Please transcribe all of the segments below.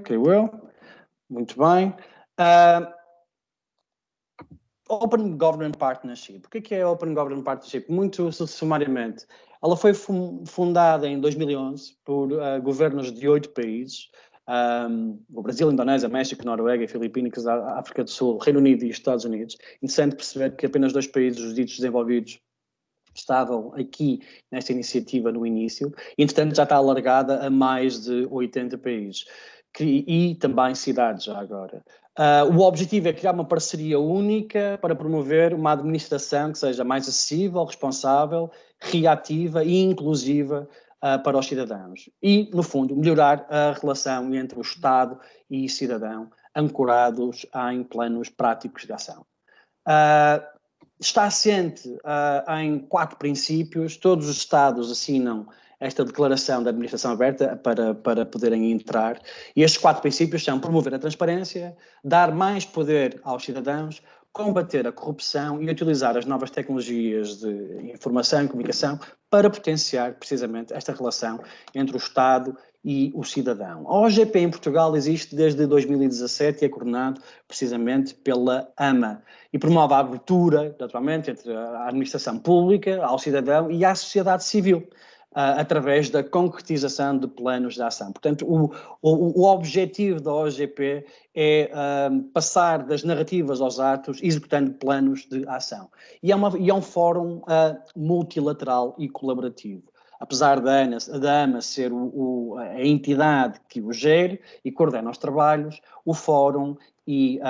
Creio eu. Muito bem. Uh, Open Government Partnership. O que é a Open Government Partnership? Muito sumariamente. Ela foi fundada em 2011 por governos de 8 países. O Brasil, Indonésia, México, Noruega, Filipinas, África do Sul, Reino Unido e Estados Unidos. Interessante perceber que apenas 2 países, os ditos desenvolvidos, estavam aqui nesta iniciativa no início. Entretanto, já está alargada a mais de 80 países. E também cidades, já agora. O objetivo é criar uma parceria única para promover uma administração que seja mais acessível, responsável, reativa e inclusiva para os cidadãos. E, no fundo, melhorar a relação entre o Estado e o cidadão, ancorados em planos práticos de ação. Está assente em 4 princípios. Todos os Estados assinam esta declaração da administração aberta para poderem entrar. E estes 4 princípios são promover a transparência, dar mais poder aos cidadãos, combater a corrupção e utilizar as novas tecnologias de informação e comunicação para potenciar precisamente esta relação entre o Estado e o cidadão. A OGP em Portugal existe desde 2017 e é coordenado precisamente pela AMA e promove a abertura, naturalmente, entre a administração pública, ao cidadão e à sociedade civil, através da concretização de planos de ação. Portanto, o objetivo da OGP é passar das narrativas aos atos, executando planos de ação. E é um fórum multilateral e colaborativo. Apesar da AMA ser a entidade que o gere e coordena os trabalhos, o fórum e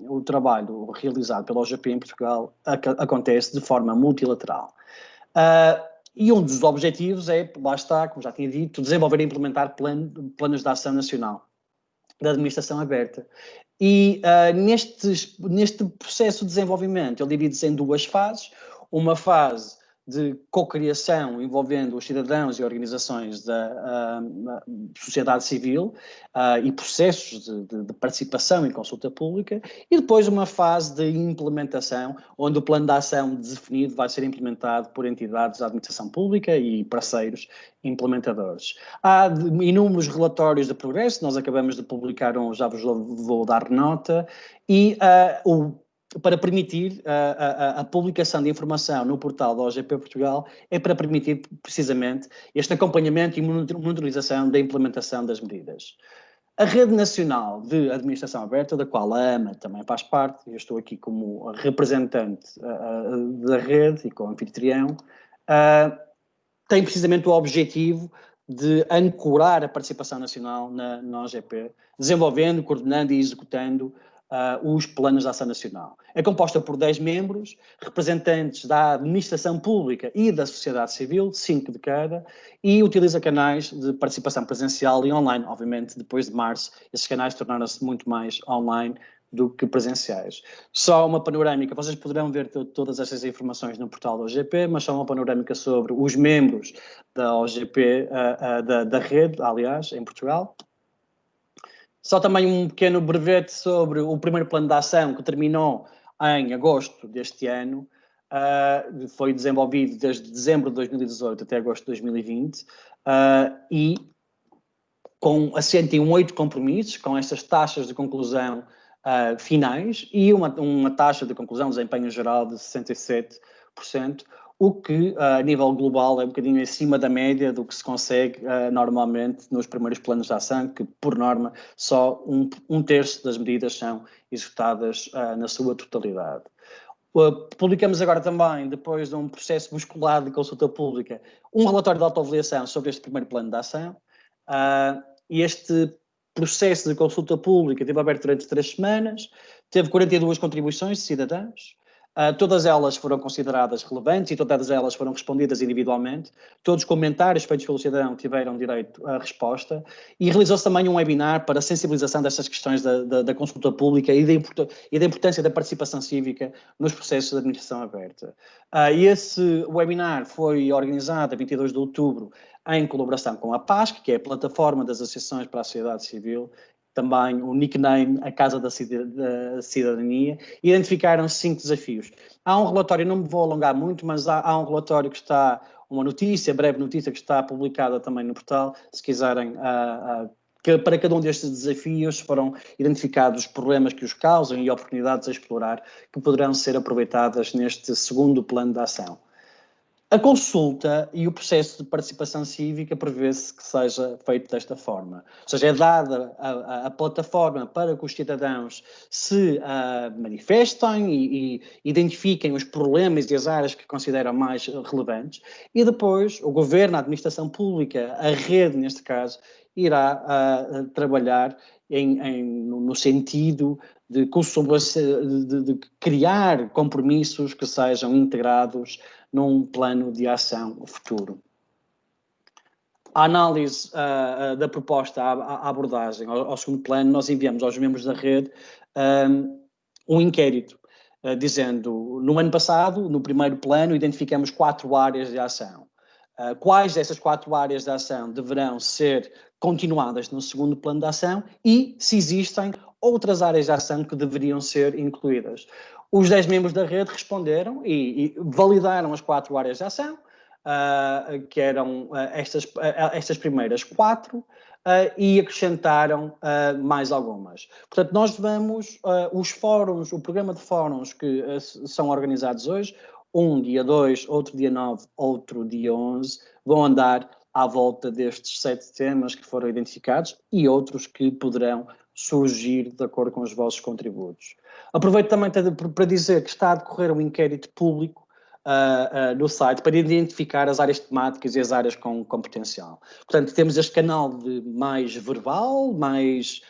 o trabalho realizado pela OGP em Portugal acontece de forma multilateral. E um dos objetivos é, lá está, como já tinha dito, desenvolver e implementar planos de ação nacional da administração aberta. E neste processo de desenvolvimento, ele divide-se em 2 fases. Uma fase de cocriação envolvendo os cidadãos e organizações da sociedade civil e processos de participação e consulta pública, e depois uma fase de implementação, onde o plano de ação definido vai ser implementado por entidades da administração pública e parceiros implementadores. Há inúmeros relatórios de progresso, nós acabamos de publicar um, já vos vou dar nota, e para permitir a publicação de informação no portal da OGP Portugal é para permitir precisamente este acompanhamento e monitorização da implementação das medidas. A Rede Nacional de Administração Aberta, da qual a AMA também faz parte, eu estou aqui como representante da rede e como anfitrião, tem precisamente o objetivo de ancorar a participação nacional na OGP, desenvolvendo, coordenando e executando os planos de ação nacional. É composta por 10 membros, representantes da administração pública e da sociedade civil, 5 de cada, e utiliza canais de participação presencial e online. Obviamente, depois de março, esses canais tornaram-se muito mais online do que presenciais. Só uma panorâmica, vocês poderão ver todas estas informações no portal da OGP, mas só uma panorâmica sobre os membros da OGP, da rede, aliás, em Portugal. Só também um pequeno brevete sobre o primeiro plano de ação que terminou em agosto deste ano, foi desenvolvido desde dezembro de 2018 até agosto de 2020, e assente em 8 compromissos, com estas taxas de conclusão finais e uma taxa de conclusão de desempenho geral de 67%, o que a nível global é um bocadinho acima da média do que se consegue normalmente nos primeiros planos de ação, que por norma só um terço das medidas são executadas na sua totalidade. Publicamos agora também, depois de um processo musculado de consulta pública, um relatório de autoavaliação sobre este primeiro plano de ação. E este processo de consulta pública esteve aberto durante 3 semanas, teve 42 contribuições de cidadãos, todas elas foram consideradas relevantes e todas elas foram respondidas individualmente. Todos os comentários feitos pelo cidadão tiveram direito à resposta e realizou-se também um webinar para sensibilização destas questões da consulta pública e da importância da participação cívica nos processos de administração aberta. Esse webinar foi organizado a 22 de outubro em colaboração com a PASC, que é a Plataforma das Associações para a Sociedade Civil, também o nickname A Casa da Cidadania, e identificaram 5 desafios. Há um relatório, não me vou alongar muito, mas há um relatório que está, uma notícia, breve notícia, que está publicada também no portal, se quiserem que para cada um destes desafios foram identificados os problemas que os causam e oportunidades a explorar que poderão ser aproveitadas neste segundo plano de ação. A consulta e o processo de participação cívica prevê-se que seja feito desta forma. Ou seja, é dada a plataforma para que os cidadãos se manifestem e identifiquem os problemas e as áreas que consideram mais relevantes e depois o governo, a administração pública, a rede, neste caso, irá trabalhar no sentido de criar compromissos que sejam integrados num plano de ação futuro. A análise da proposta, a abordagem ao segundo plano, nós enviamos aos membros da rede um inquérito, dizendo, no ano passado, no primeiro plano, identificamos 4 áreas de ação. Quais dessas 4 áreas de ação deverão ser continuadas no segundo plano de ação e se existem outras áreas de ação que deveriam ser incluídas. Os 10 membros da rede responderam e validaram as 4 áreas de ação, que eram estas primeiras 4, e acrescentaram mais algumas. Portanto, nós vamos, os fóruns, o programa de fóruns que são organizados hoje, um dia 2, outro dia 9, outro dia 11, vão andar à volta destes 7 temas que foram identificados e outros que poderão surgir de acordo com os vossos contributos. Aproveito também para dizer que está a decorrer um inquérito público no site para identificar as áreas temáticas e as áreas com potencial. Portanto, temos este canal de mais verbal, mais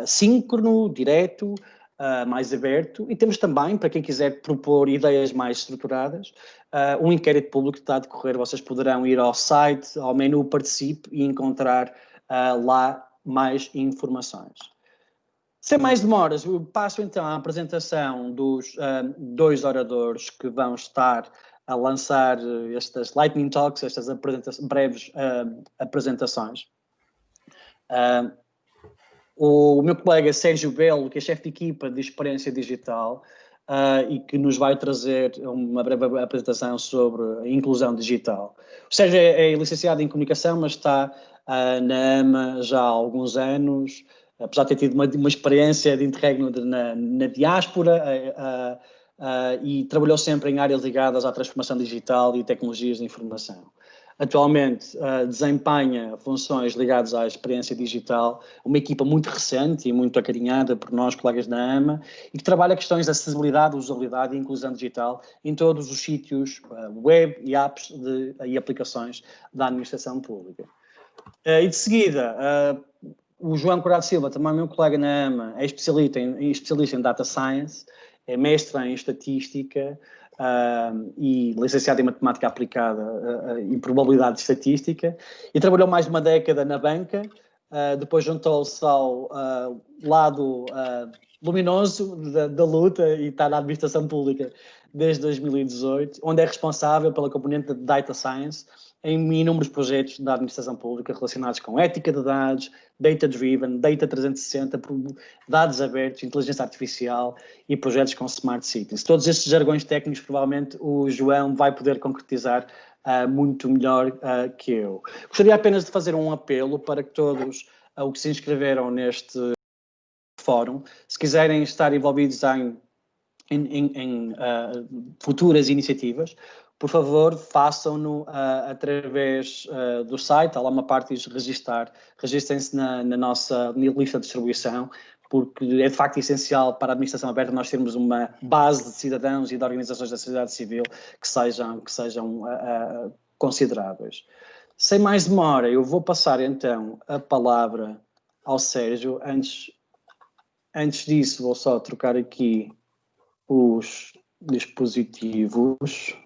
síncrono, direto, mais aberto, e temos também, para quem quiser propor ideias mais estruturadas, um inquérito público que está a decorrer. Vocês poderão ir ao site, ao menu Participe e encontrar lá mais informações. Sem mais demoras, eu passo então à apresentação dos 2 oradores que vão estar a lançar estas Lightning Talks, estas breves apresentações. O meu colega Sérgio Belo, que é chefe de equipa de experiência digital e que nos vai trazer uma breve apresentação sobre a inclusão digital. O Sérgio é licenciado em comunicação, mas está na AMA já há alguns anos, apesar de ter tido uma experiência de interregno na diáspora e trabalhou sempre em áreas ligadas à transformação digital e tecnologias de informação. Atualmente desempenha funções ligadas à experiência digital, uma equipa muito recente e muito acarinhada por nós, colegas da AMA, e que trabalha questões de acessibilidade, usabilidade e inclusão digital em todos os sítios web e apps e aplicações da administração pública. E de seguida, o João Corrado Silva, também meu colega na AMA, é especialista em Data Science, é mestre em Estatística e licenciado em Matemática Aplicada e Probabilidade Estatística, e trabalhou mais de uma década na banca, depois juntou-se ao lado luminoso da luta e está na administração pública desde 2018, onde é responsável pela componente de Data Science em inúmeros projetos da administração pública relacionados com ética de dados, data-driven, data 360, dados abertos, inteligência artificial e projetos com smart cities. Todos estes jargões técnicos, provavelmente, o João vai poder concretizar muito melhor que eu. Gostaria apenas de fazer um apelo para que todos os que se inscreveram neste fórum, se quiserem estar envolvidos em futuras iniciativas, por favor, façam-no através do site. Há lá uma parte que diz registar. Registrem-se na nossa lista de distribuição, porque é de facto essencial para a administração aberta nós termos uma base de cidadãos e de organizações da sociedade civil que sejam consideráveis. Sem mais demora, eu vou passar então a palavra ao Sérgio. Antes disso, vou só trocar aqui os dispositivos.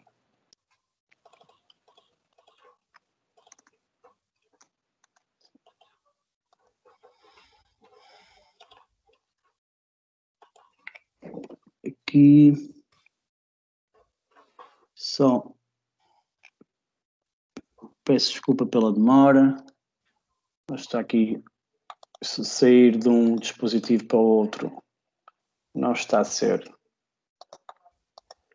Aqui, só peço desculpa pela demora, mas está aqui, se sair de um dispositivo para o outro, não está certo.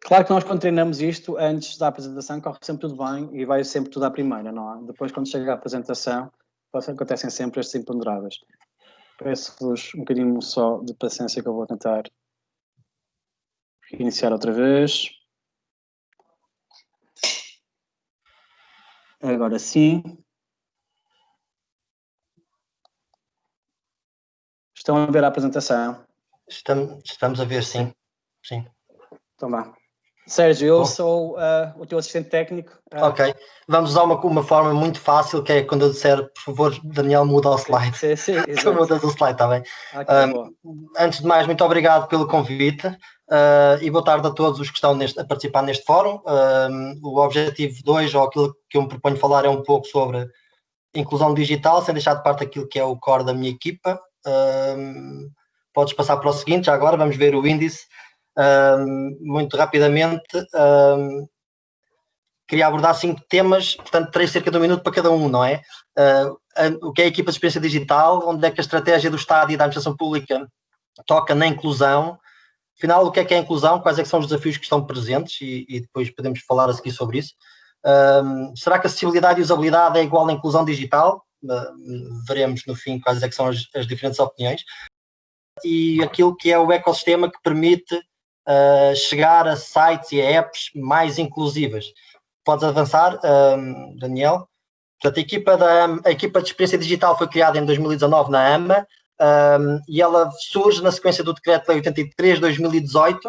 Claro que nós, quando treinamos isto, antes da apresentação, corre sempre tudo bem e vai sempre tudo à primeira, não é? Depois, quando chega a apresentação, acontecem sempre estes imponderáveis. Peço-vos um bocadinho só de paciência que eu vou tentar iniciar outra vez. Agora sim. Estão a ver a apresentação? Estamos a ver, sim. Sim. Então vá. Sérgio, eu sou o teu assistente técnico. Ok. Vamos usar uma forma muito fácil, que é quando eu disser, por favor, Daniel, muda o slide. Sim, Tu mudas o slide, está bem? Okay, antes de mais, muito obrigado pelo convite e boa tarde a todos os que estão a participar neste fórum. O objetivo 2, ou aquilo que eu me proponho falar, é um pouco sobre inclusão digital, sem deixar de parte aquilo que é o core da minha equipa. Podes passar para o seguinte, já agora vamos ver o índice. Muito rapidamente, queria abordar 5 temas, portanto terei cerca de 1 minuto para cada um, não é? O que é a equipa de experiência digital, onde é que a estratégia do Estado e da administração pública toca na inclusão, afinal o que é a inclusão, quais é que são os desafios que estão presentes e depois podemos falar a seguir sobre isso. Será que a acessibilidade e usabilidade é igual à inclusão digital? Veremos no fim quais é que são as diferentes opiniões. E aquilo que é o ecossistema que permite chegar a sites e a apps mais inclusivas. Podes avançar, Daniel? Portanto, a equipa de experiência digital foi criada em 2019 na AMA e ela surge na sequência do Decreto-Lei 83/2018,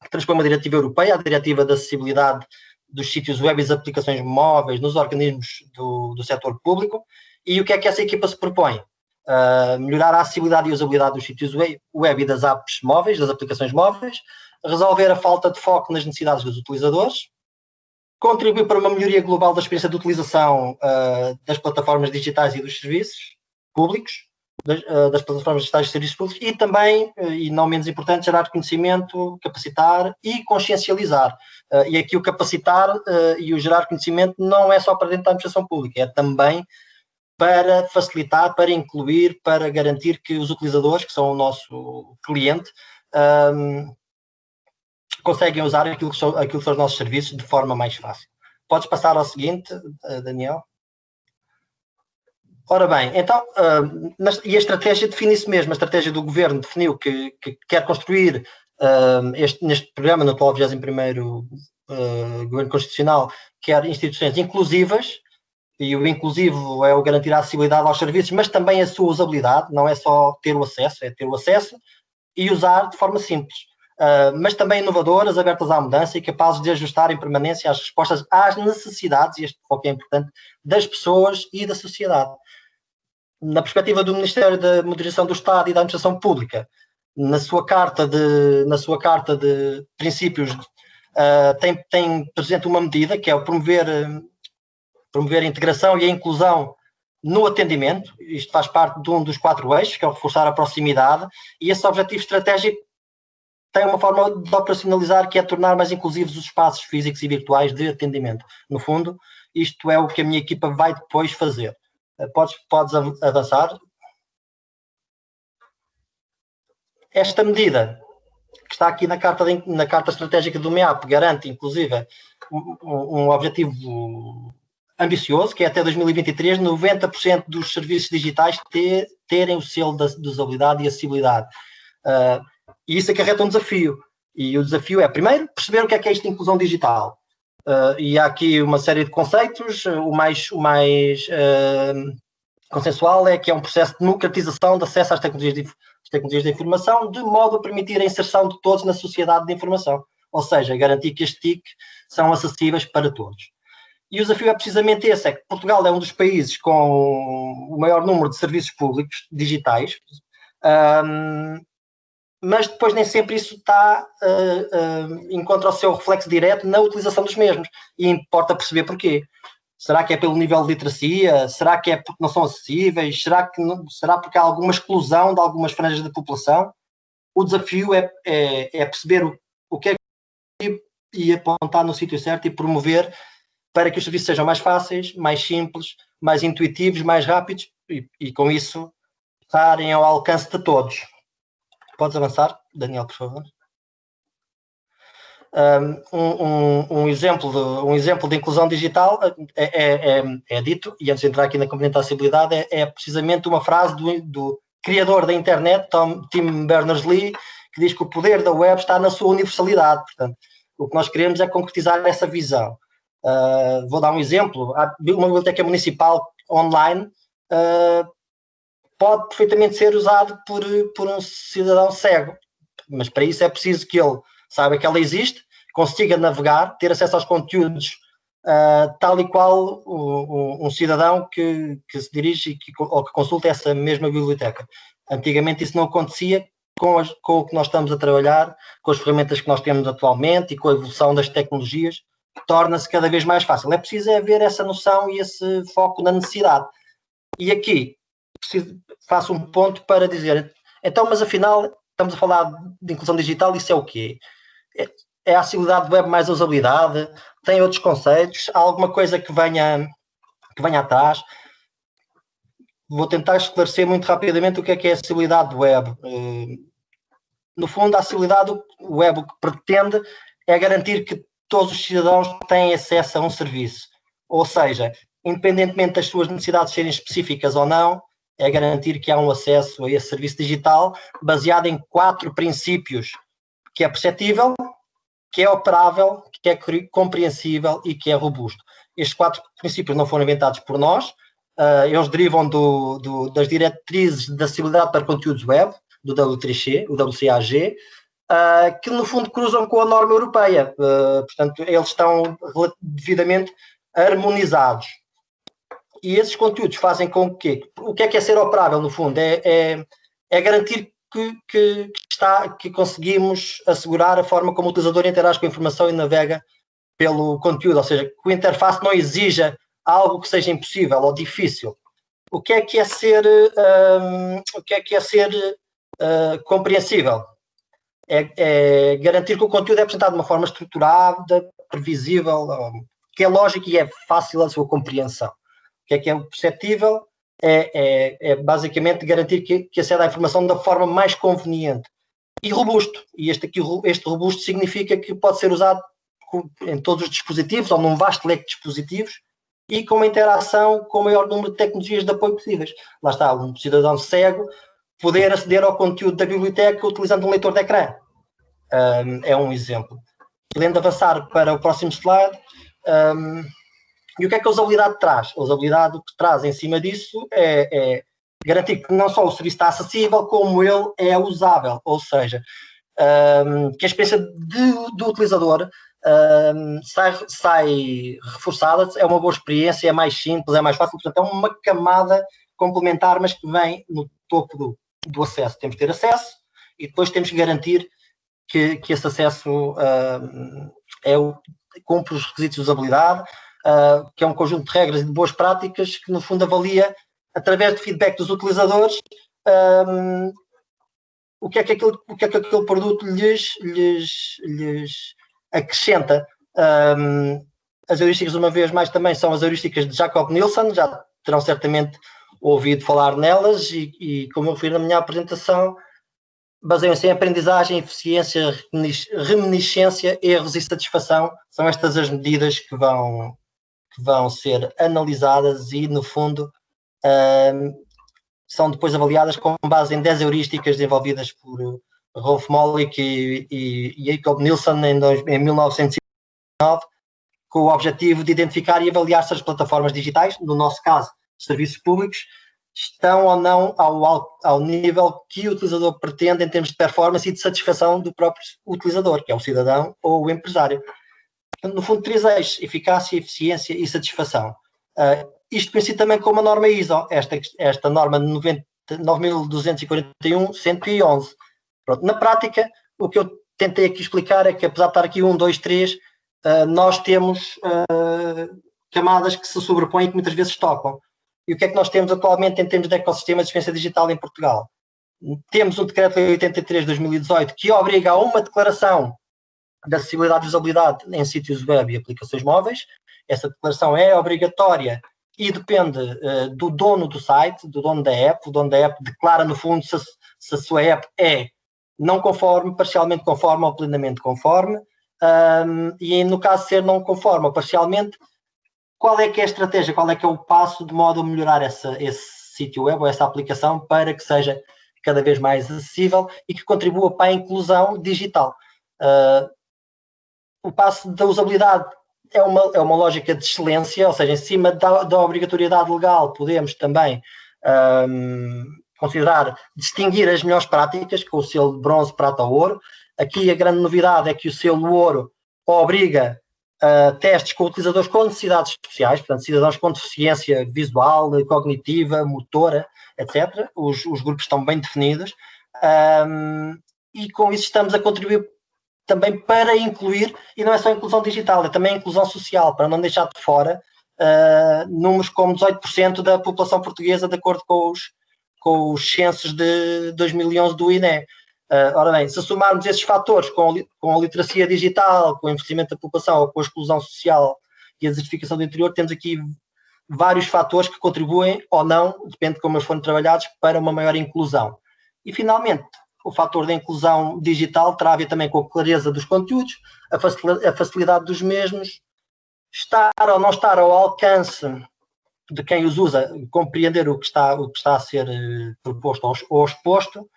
que transpõe uma diretiva europeia, a Diretiva da Acessibilidade dos sítios web e das aplicações móveis nos organismos do setor público. E o que é que essa equipa se propõe? Melhorar a acessibilidade e usabilidade dos sítios web e das apps móveis, das aplicações móveis, resolver a falta de foco nas necessidades dos utilizadores, contribuir para uma melhoria global da experiência de utilização das plataformas digitais e dos serviços públicos, das plataformas digitais e serviços públicos, e também, e não menos importante, gerar conhecimento, capacitar e consciencializar. E aqui o capacitar e o gerar conhecimento não é só para dentro da administração pública, é também para facilitar, para incluir, para garantir que os utilizadores, que são o nosso cliente, conseguem usar aquilo que são os nossos serviços de forma mais fácil. Podes passar ao seguinte, Daniel? Ora bem, então, e a estratégia define isso mesmo. A estratégia do governo definiu que quer construir, neste programa, no atual 21º Governo Constitucional, quer instituições inclusivas, e o inclusivo é o garantir a acessibilidade aos serviços, mas também a sua usabilidade, não é só ter o acesso, é ter o acesso e usar de forma simples. Mas também inovadoras, abertas à mudança e capazes de ajustar em permanência as respostas às necessidades, e este foco é importante, das pessoas e da sociedade. Na perspectiva do Ministério da Modernização do Estado e da Administração Pública, na sua carta de princípios, tem presente uma medida que é o promover a integração e a inclusão no atendimento. Isto faz parte de um dos 4 eixos, que é o reforçar a proximidade, e esse objetivo estratégico tem uma forma de operacionalizar, que é tornar mais inclusivos os espaços físicos e virtuais de atendimento. No fundo, isto é o que a minha equipa vai depois fazer. Podes avançar. Esta medida, que está aqui na carta estratégica do MEAP, garante, inclusive, um objetivo ambicioso, que é até 2023, 90% dos serviços digitais terem o selo de usabilidade e acessibilidade. E isso acarreta um desafio. E o desafio é, primeiro, perceber o que é isto de inclusão digital. E há aqui uma série de conceitos. O mais consensual é que é um processo de democratização de acesso às tecnologias de informação, de modo a permitir a inserção de todos na sociedade de informação. Ou seja, garantir que as TIC são acessíveis para todos. E o desafio é precisamente esse, é que Portugal é um dos países com o maior número de serviços públicos digitais, mas depois nem sempre isso encontra o seu reflexo direto na utilização dos mesmos. E importa perceber porquê. Será que é pelo nível de literacia? Será que é porque não são acessíveis? Será porque há alguma exclusão de algumas franjas da população? O desafio é perceber o que é que e apontar no sítio certo e promover para que os serviços sejam mais fáceis, mais simples, mais intuitivos, mais rápidos e com isso estarem ao alcance de todos. Podes avançar, Daniel, por favor. Um exemplo de inclusão digital é dito, e antes de entrar aqui na componente da acessibilidade, é precisamente uma frase do criador da internet, Tim Berners-Lee, que diz que o poder da web está na sua universalidade. Portanto, o que nós queremos é concretizar essa visão. Vou dar um exemplo. Uma biblioteca municipal online pode perfeitamente ser usado por um cidadão cego, mas para isso é preciso que ele saiba que ela existe, consiga navegar, ter acesso aos conteúdos tal e qual um cidadão que se dirige ou que consulta essa mesma biblioteca. Antigamente isso não acontecia. Com o que nós estamos a trabalhar, com as ferramentas que nós temos atualmente e com a evolução das tecnologias, torna-se cada vez mais fácil. É preciso haver essa noção e esse foco na necessidade. E aqui faço um ponto para dizer, então, mas afinal, estamos a falar de inclusão digital, isso é o quê? É a acessibilidade web mais a usabilidade? Tem outros conceitos? Há alguma coisa que venha atrás? Vou tentar esclarecer muito rapidamente o que é a acessibilidade web. No fundo, a acessibilidade web o que pretende é garantir que todos os cidadãos têm acesso a um serviço. Ou seja, independentemente das suas necessidades serem específicas ou não, é garantir que há um acesso a esse serviço digital baseado em 4 princípios, que é perceptível, que é operável, que é compreensível e que é robusto. Estes 4 princípios não foram inventados por nós, eles derivam das diretrizes de acessibilidade para conteúdos web, do W3C, o WCAG, que no fundo cruzam com a norma europeia. Portanto, eles estão devidamente harmonizados. E esses conteúdos fazem com que... O que é ser operável, no fundo? É garantir que conseguimos assegurar a forma como o utilizador interage com a informação e navega pelo conteúdo, ou seja, que o interface não exija algo que seja impossível ou difícil. O que é ser compreensível? É garantir que o conteúdo é apresentado de uma forma estruturada, previsível, que é lógico e é fácil a sua compreensão. O que é perceptível? É basicamente garantir que acede à informação da forma mais conveniente. E robusto. E este robusto significa que pode ser usado em todos os dispositivos ou num vasto leque de dispositivos e com uma interação com o maior número de tecnologias de apoio possíveis. Lá está, um cidadão cego poder aceder ao conteúdo da biblioteca utilizando um leitor de ecrã. É um exemplo. Podendo avançar para o próximo slide. E o que é que a usabilidade traz? A usabilidade, o que traz em cima disso é garantir que não só o serviço está acessível, como ele é usável. Ou seja, que a experiência do utilizador sai reforçada, é uma boa experiência, é mais simples, é mais fácil. Portanto, é uma camada complementar, mas que vem no topo do acesso. Temos que ter acesso e depois temos que garantir que esse acesso cumpre os requisitos de usabilidade, que é um conjunto de regras e de boas práticas que, no fundo, avalia, através de feedback dos utilizadores, o que é que aquele produto lhes acrescenta. As heurísticas, uma vez mais, também são as heurísticas de Jakob Nielsen, já terão certamente ouvido falar nelas e como eu referi na minha apresentação, baseiam-se em aprendizagem, eficiência, reminiscência, erros e satisfação. São estas as medidas que vão ser analisadas e, no fundo, são depois avaliadas com base em 10 heurísticas desenvolvidas por Rolf Mollick e Jakob Nielsen em 1909, com o objetivo de identificar e avaliar se as plataformas digitais, no nosso caso, serviços públicos, estão ou não ao nível que o utilizador pretende em termos de performance e de satisfação do próprio utilizador, que é o cidadão ou o empresário. Portanto, no fundo, 3 eixos: eficácia, eficiência e satisfação. Isto coincide também com uma norma ISO, esta norma 9241-111. Pronto. Na prática, o que eu tentei aqui explicar é que, apesar de estar aqui 1, 2, 3, nós temos camadas que se sobrepõem e que muitas vezes tocam. E o que é que nós temos atualmente em termos de ecossistema de experiência digital em Portugal? Temos um Decreto-Lei 83 de 2018 que obriga a uma declaração de acessibilidade e usabilidade em sítios web e aplicações móveis. Essa declaração é obrigatória e depende do dono do site, do dono da app. O dono da app declara, no fundo, se a sua app é não conforme, parcialmente conforme ou plenamente conforme. e no caso de ser não conforme ou parcialmente, qual é que é a estratégia, qual é que é o passo de modo a melhorar esse sítio web ou essa aplicação para que seja cada vez mais acessível e que contribua para a inclusão digital. O passo da usabilidade é uma lógica de excelência, ou seja, em cima da obrigatoriedade legal podemos também considerar distinguir as melhores práticas com o selo de bronze, prata ou ouro. Aqui a grande novidade é que o selo ouro obriga testes com utilizadores com necessidades especiais, portanto, cidadãos com deficiência visual, cognitiva, motora, etc. Os grupos estão bem definidos e com isso estamos a contribuir também para incluir, e não é só inclusão digital, é também inclusão social, para não deixar de fora números como 18% da população portuguesa, de acordo com os censos de 2011 do INE. Ora bem, se somarmos esses fatores com a literacia digital, com o investimento da população ou com a exclusão social e a desertificação do interior, temos aqui vários fatores que contribuem ou não, depende de como eles foram trabalhados, para uma maior inclusão. E, finalmente, o fator da inclusão digital terá a ver também com a clareza dos conteúdos, a facilidade dos mesmos, estar ou não estar ao alcance de quem os usa, compreender o que está a ser proposto ou exposto,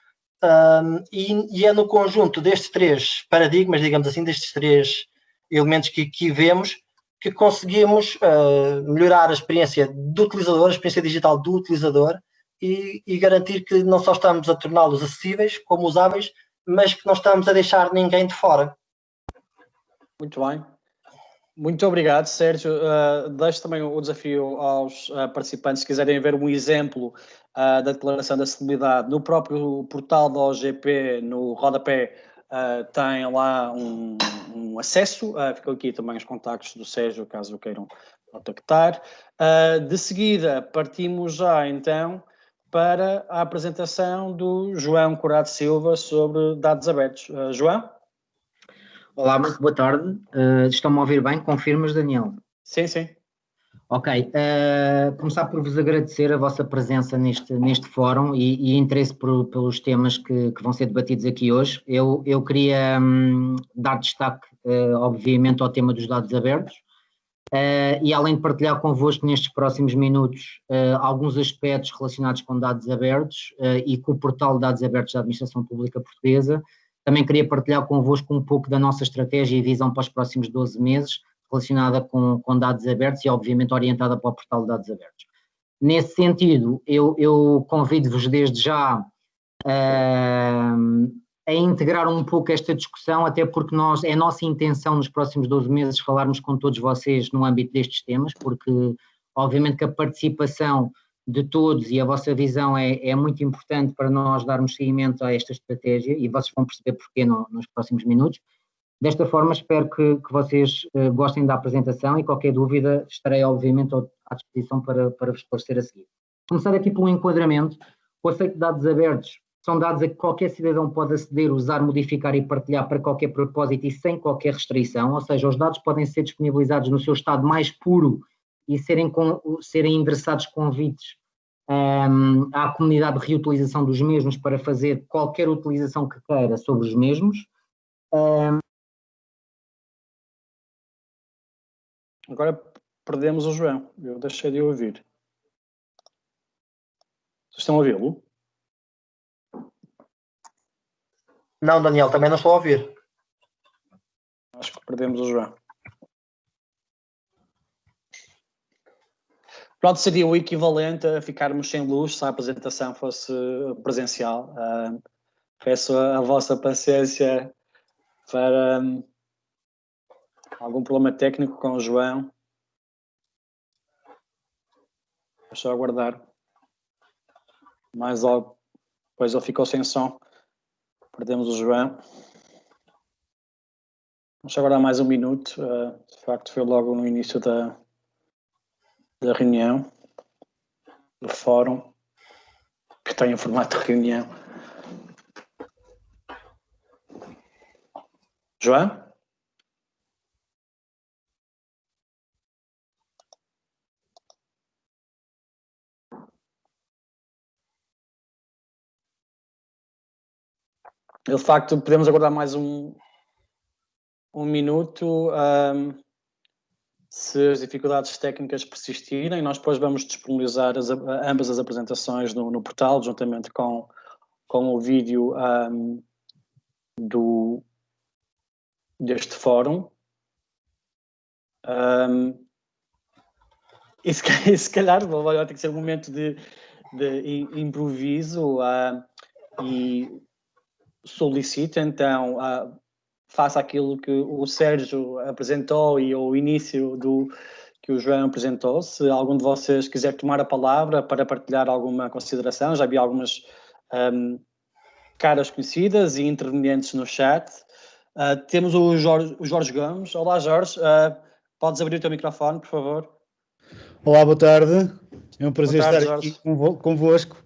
e é no conjunto destes três paradigmas, digamos assim, destes três elementos que aqui vemos, que conseguimos melhorar a experiência do utilizador, a experiência digital do utilizador, e garantir que não só estamos a torná-los acessíveis, como usáveis, mas que não estamos a deixar ninguém de fora. Muito bem. Muito obrigado, Sérgio. Deixo também o desafio aos participantes, se quiserem ver um exemplo da declaração de acessibilidade no próprio portal da OGP, no rodapé, tem lá um acesso. Ficam aqui também os contactos do Sérgio, caso o queiram contactar. De seguida, partimos já então para a apresentação do João Corrado Silva sobre dados abertos. João? Olá, muito boa tarde. Estão-me a ouvir bem? Confirmas, Daniel? Sim, sim. Ok. Começar por vos agradecer a vossa presença neste fórum e interesse pelos temas que vão ser debatidos aqui hoje. Eu queria dar destaque, obviamente, ao tema dos dados abertos e, além de partilhar convosco nestes próximos minutos alguns aspectos relacionados com dados abertos e com o portal de dados abertos da Administração Pública Portuguesa, também queria partilhar convosco um pouco da nossa estratégia e visão para os próximos 12 meses, relacionada com dados abertos e, obviamente, orientada para o portal de dados abertos. Nesse sentido, eu convido-vos desde já a integrar um pouco esta discussão, até porque é a nossa intenção nos próximos 12 meses falarmos com todos vocês no âmbito destes temas, porque, obviamente, que a participação de todos e a vossa visão é muito importante para nós darmos seguimento a esta estratégia e vocês vão perceber porquê nos próximos minutos. Desta forma, espero que vocês gostem da apresentação e qualquer dúvida estarei, obviamente, à disposição para vos esclarecer a seguir. Começar aqui pelo enquadramento. O conceito de dados abertos são dados a que qualquer cidadão pode aceder, usar, modificar e partilhar para qualquer propósito e sem qualquer restrição, ou seja, os dados podem ser disponibilizados no seu estado mais puro e serem endereçados convites à comunidade de reutilização dos mesmos para fazer qualquer utilização que queira sobre os mesmos. Agora perdemos o João, eu deixei de ouvir. Vocês estão a ouvi-lo? Não, Daniel, também não estou a ouvir. Acho que perdemos o João. Pronto, seria o equivalente a ficarmos sem luz se a apresentação fosse presencial. Peço a vossa paciência para algum problema técnico com o João. Vou só aguardar. Mais logo, depois ele ficou sem som. Perdemos o João. Vamos aguardar mais um minuto. De facto, foi logo no início da reunião, do fórum, que tem o formato de reunião. João? De facto, podemos aguardar mais um um minuto. Se as dificuldades técnicas persistirem, nós depois vamos disponibilizar ambas as apresentações no portal, juntamente com o vídeo deste fórum. E se calhar vai ter que ser um momento de improviso, e solicito então, faça aquilo que o Sérgio apresentou e ao início que o João apresentou. Se algum de vocês quiser tomar a palavra para partilhar alguma consideração, já vi algumas caras conhecidas e intervenientes no chat. Temos o Jorge Gomes. Olá, Jorge. Podes abrir o teu microfone, por favor? Olá, boa tarde. É um prazer estar Jorge. aqui convosco.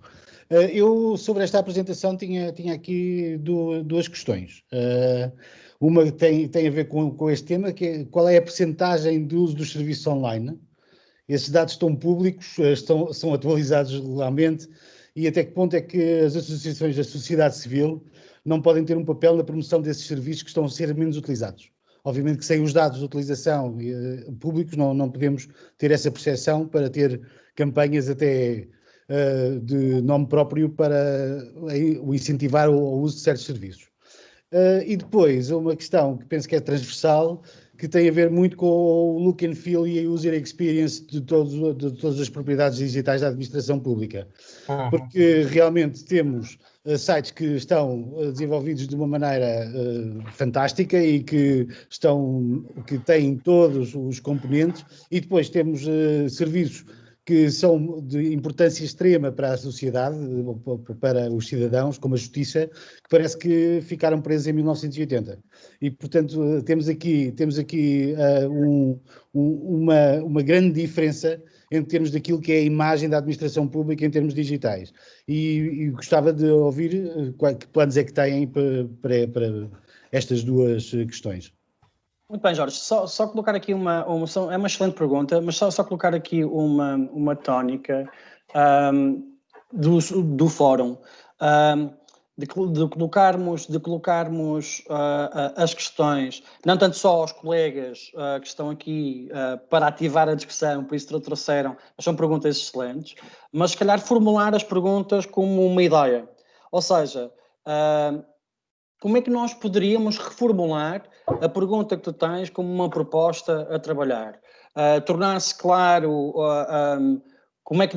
Eu, sobre esta apresentação, tinha aqui duas questões. Uma tem a ver com este tema, que é qual é a percentagem de uso dos serviços online. Esses dados estão públicos, são atualizados regularmente, e até que ponto é que as associações da sociedade civil não podem ter um papel na promoção desses serviços que estão a ser menos utilizados? Obviamente que sem os dados de utilização públicos não podemos ter essa percepção para ter campanhas até de nome próprio para o incentivar o uso de certos serviços. E depois, uma questão que penso que é transversal, que tem a ver muito com o look and feel e a user experience de todas as propriedades digitais da administração pública. Porque realmente temos sites que estão desenvolvidos de uma maneira fantástica e que têm todos os componentes, e depois temos serviços que são de importância extrema para a sociedade, para os cidadãos, como a justiça, que parece que ficaram presos em 1980. E, portanto, temos aqui uma grande diferença em termos daquilo que é a imagem da administração pública em termos digitais. E gostava de ouvir que planos é que têm para estas duas questões. Muito bem, Jorge. Só colocar aqui é uma excelente pergunta, mas só colocar aqui uma tónica do fórum, de colocarmos as questões, não tanto só aos colegas que estão aqui para ativar a discussão, por isso trouxeram, mas são perguntas excelentes, mas se calhar formular as perguntas como uma ideia. Ou seja, como é que nós poderíamos reformular a pergunta que tu tens como uma proposta a trabalhar? Tornar-se claro como é que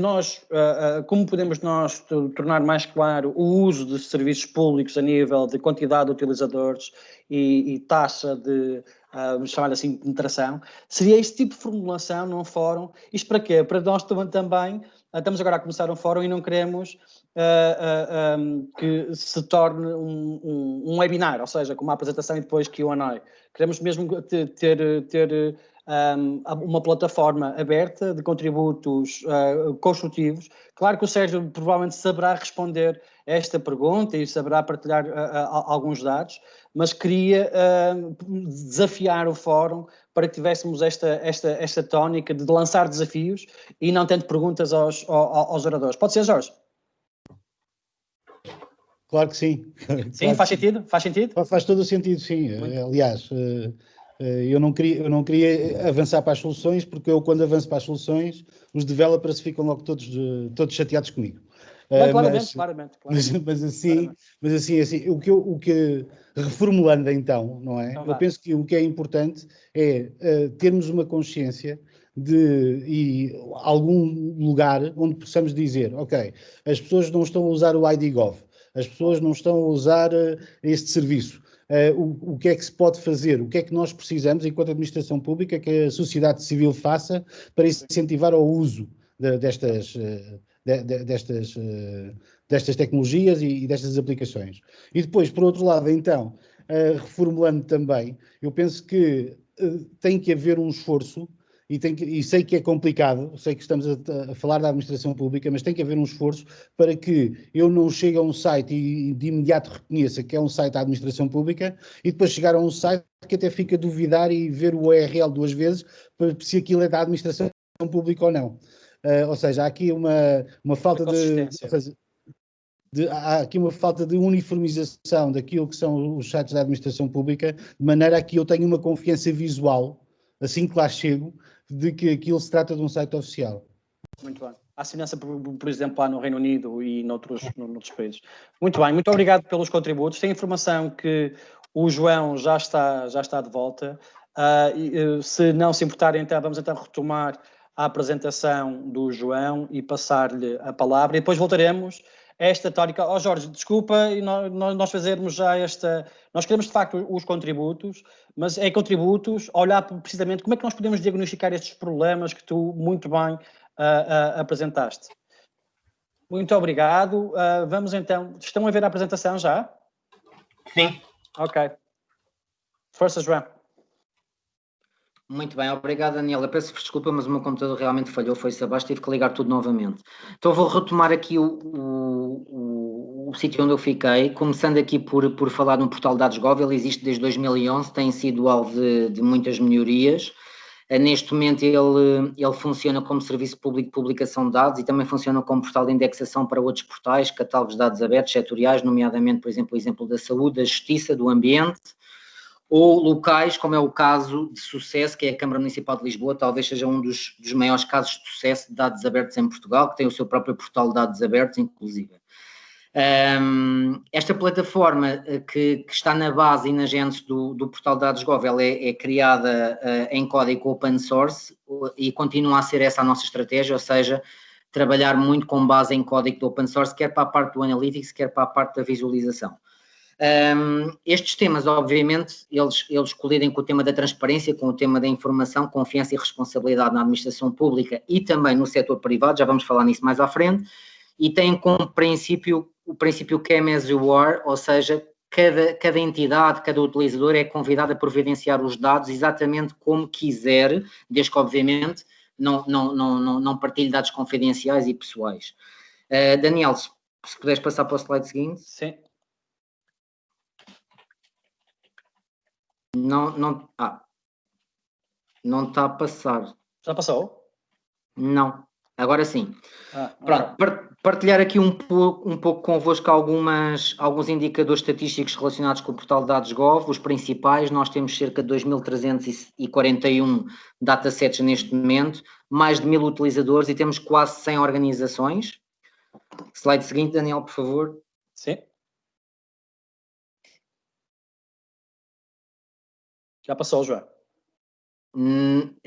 como podemos nós tornar mais claro o uso de serviços públicos a nível de quantidade de utilizadores e taxa de, vamos chamar assim, de penetração. Seria este tipo de formulação num fórum. Isto para quê? Para nós também, estamos agora a começar um fórum e não queremos que se torne um webinar, ou seja, com uma apresentação e depois Q&A. Queremos mesmo ter uma plataforma aberta de contributos construtivos. Claro que o Sérgio provavelmente saberá responder a esta pergunta e saberá partilhar alguns dados, mas queria desafiar o fórum para que tivéssemos esta tónica de lançar desafios e não tanto perguntas aos oradores. Pode ser, Jorge? Claro que sim. Sim, claro, faz sentido? Faz sentido? Faz todo o sentido, sim. Aliás, eu não queria avançar para as soluções, porque eu, quando avanço para as soluções, os developers ficam logo todos chateados comigo. Claramente. Mas assim, o que reformulando então, não é? Eu penso que o que é importante é termos uma consciência e algum lugar onde possamos dizer, ok, as pessoas não estão a usar o ID.gov, as pessoas não estão a usar este serviço. O que é que se pode fazer? O que é que nós precisamos, enquanto administração pública, que a sociedade civil faça para incentivar o uso destas tecnologias e destas aplicações? E depois, por outro lado, então, reformulando também, eu penso que tem que haver um esforço. E sei que é complicado, sei que estamos a falar da administração pública, mas tem que haver um esforço para que eu não chegue a um site e de imediato reconheça que é um site da administração pública e depois chegar a um site que até fica a duvidar e ver o URL duas vezes para se aquilo é da administração pública ou não. Ou seja, há aqui uma falta de... há aqui uma falta de uniformização daquilo que são os sites da administração pública, de maneira a que eu tenha uma confiança visual, assim que lá chego, de que aquilo se trata de um site oficial. Muito bem. Há semelhança, por exemplo, lá no Reino Unido e noutros países. Muito bem, muito obrigado pelos contributos. Tem informação que o João já está de volta. Se não se importar, então, vamos então retomar a apresentação do João e passar-lhe a palavra. E depois voltaremos a esta tónica. Jorge, desculpa e nós fazermos já esta... Nós queremos, de facto, os contributos, mas é contributos, olhar precisamente como é que nós podemos diagnosticar estes problemas que tu muito bem apresentaste. Muito obrigado. Vamos então... Estão a ver a apresentação já? Sim. Ok. Força, João. Muito bem, obrigado, Daniela. Peço desculpa, mas o meu computador realmente falhou, foi-se abaixo, tive que ligar tudo novamente. Então vou retomar aqui o sítio onde eu fiquei, começando aqui por falar no portal Dados.gov. Ele existe desde 2011, tem sido alvo de muitas melhorias. Neste momento ele funciona como serviço público de publicação de dados e também funciona como portal de indexação para outros portais, catálogos de dados abertos, setoriais, nomeadamente, por exemplo, o exemplo da saúde, da justiça, do ambiente, ou locais, como é o caso de sucesso, que é a Câmara Municipal de Lisboa, talvez seja um dos maiores casos de sucesso de dados abertos em Portugal, que tem o seu próprio portal de dados abertos, inclusive. Esta plataforma que está na base e na gênese do portal Dados.gov, ela é criada em código open source e continua a ser essa a nossa estratégia, ou seja, trabalhar muito com base em código de open source, quer para a parte do analytics, quer para a parte da visualização. Estes temas, obviamente, eles colidem com o tema da transparência, com o tema da informação, confiança e responsabilidade na administração pública e também no setor privado, já vamos falar nisso mais à frente, e têm como princípio o princípio Come as you are, ou seja, cada entidade, cada utilizador é convidado a providenciar os dados exatamente como quiser, desde que, obviamente, não partilhe dados confidenciais e pessoais. Daniel, se puderes passar para o slide seguinte. Sim. Não está a passar. Já passou? Não, agora sim. Pronto, Okay. partilhar aqui um pouco convosco alguns indicadores estatísticos relacionados com o portal de Dados.gov, os principais. Nós temos cerca de 2.341 datasets neste momento, mais de 1.000 utilizadores e temos quase 100 organizações. Slide seguinte, Daniel, por favor. Sim. Já passou, João.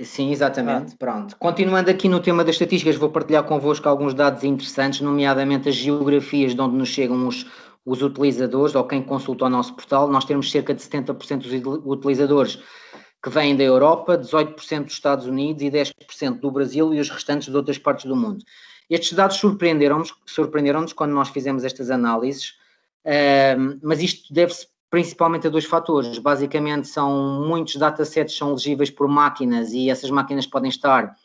Sim, exatamente. Pronto. Continuando aqui no tema das estatísticas, vou partilhar convosco alguns dados interessantes, nomeadamente as geografias de onde nos chegam os utilizadores ou quem consulta o nosso portal. Nós temos cerca de 70% dos utilizadores que vêm da Europa, 18% dos Estados Unidos e 10% do Brasil e os restantes de outras partes do mundo. Estes dados surpreenderam-nos quando nós fizemos estas análises, mas isto deve-se principalmente a dois fatores. Basicamente, muitos datasets são legíveis por máquinas e essas máquinas podem estar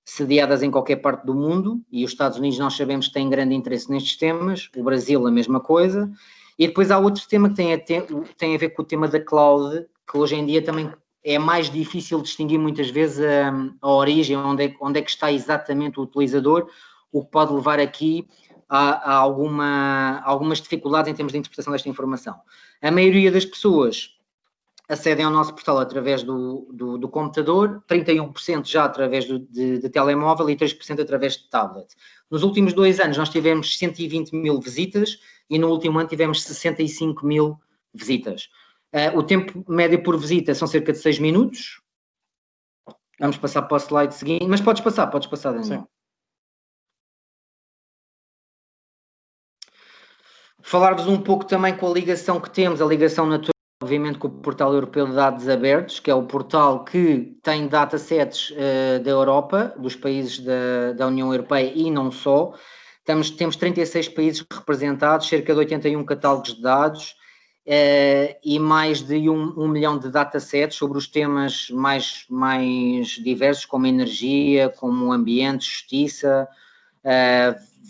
sediadas em qualquer parte do mundo e os Estados Unidos nós sabemos que têm grande interesse nestes temas, o Brasil a mesma coisa. E depois há outro tema que tem a ver com o tema da cloud, que hoje em dia também é mais difícil distinguir muitas vezes a origem, onde é que está exatamente o utilizador, o que pode levar aqui a algumas dificuldades em termos de interpretação desta informação. A maioria das pessoas acedem ao nosso portal através do computador, 31% já através de telemóvel e 3% através de tablet. Nos últimos 2 anos nós tivemos 120 mil visitas e no último ano tivemos 65 mil visitas. O tempo médio por visita são cerca de 6 minutos. Vamos passar para o slide seguinte, mas podes passar, Daniel. Sim. Falar-vos um pouco também com a ligação que temos, a ligação natural, obviamente, com o Portal Europeu de Dados Abertos, que é o portal que tem datasets da Europa, dos países da União Europeia e não só. Temos 36 países representados, cerca de 81 catálogos de dados e mais de 1 milhão de datasets sobre os temas mais diversos, como energia, como ambiente, justiça,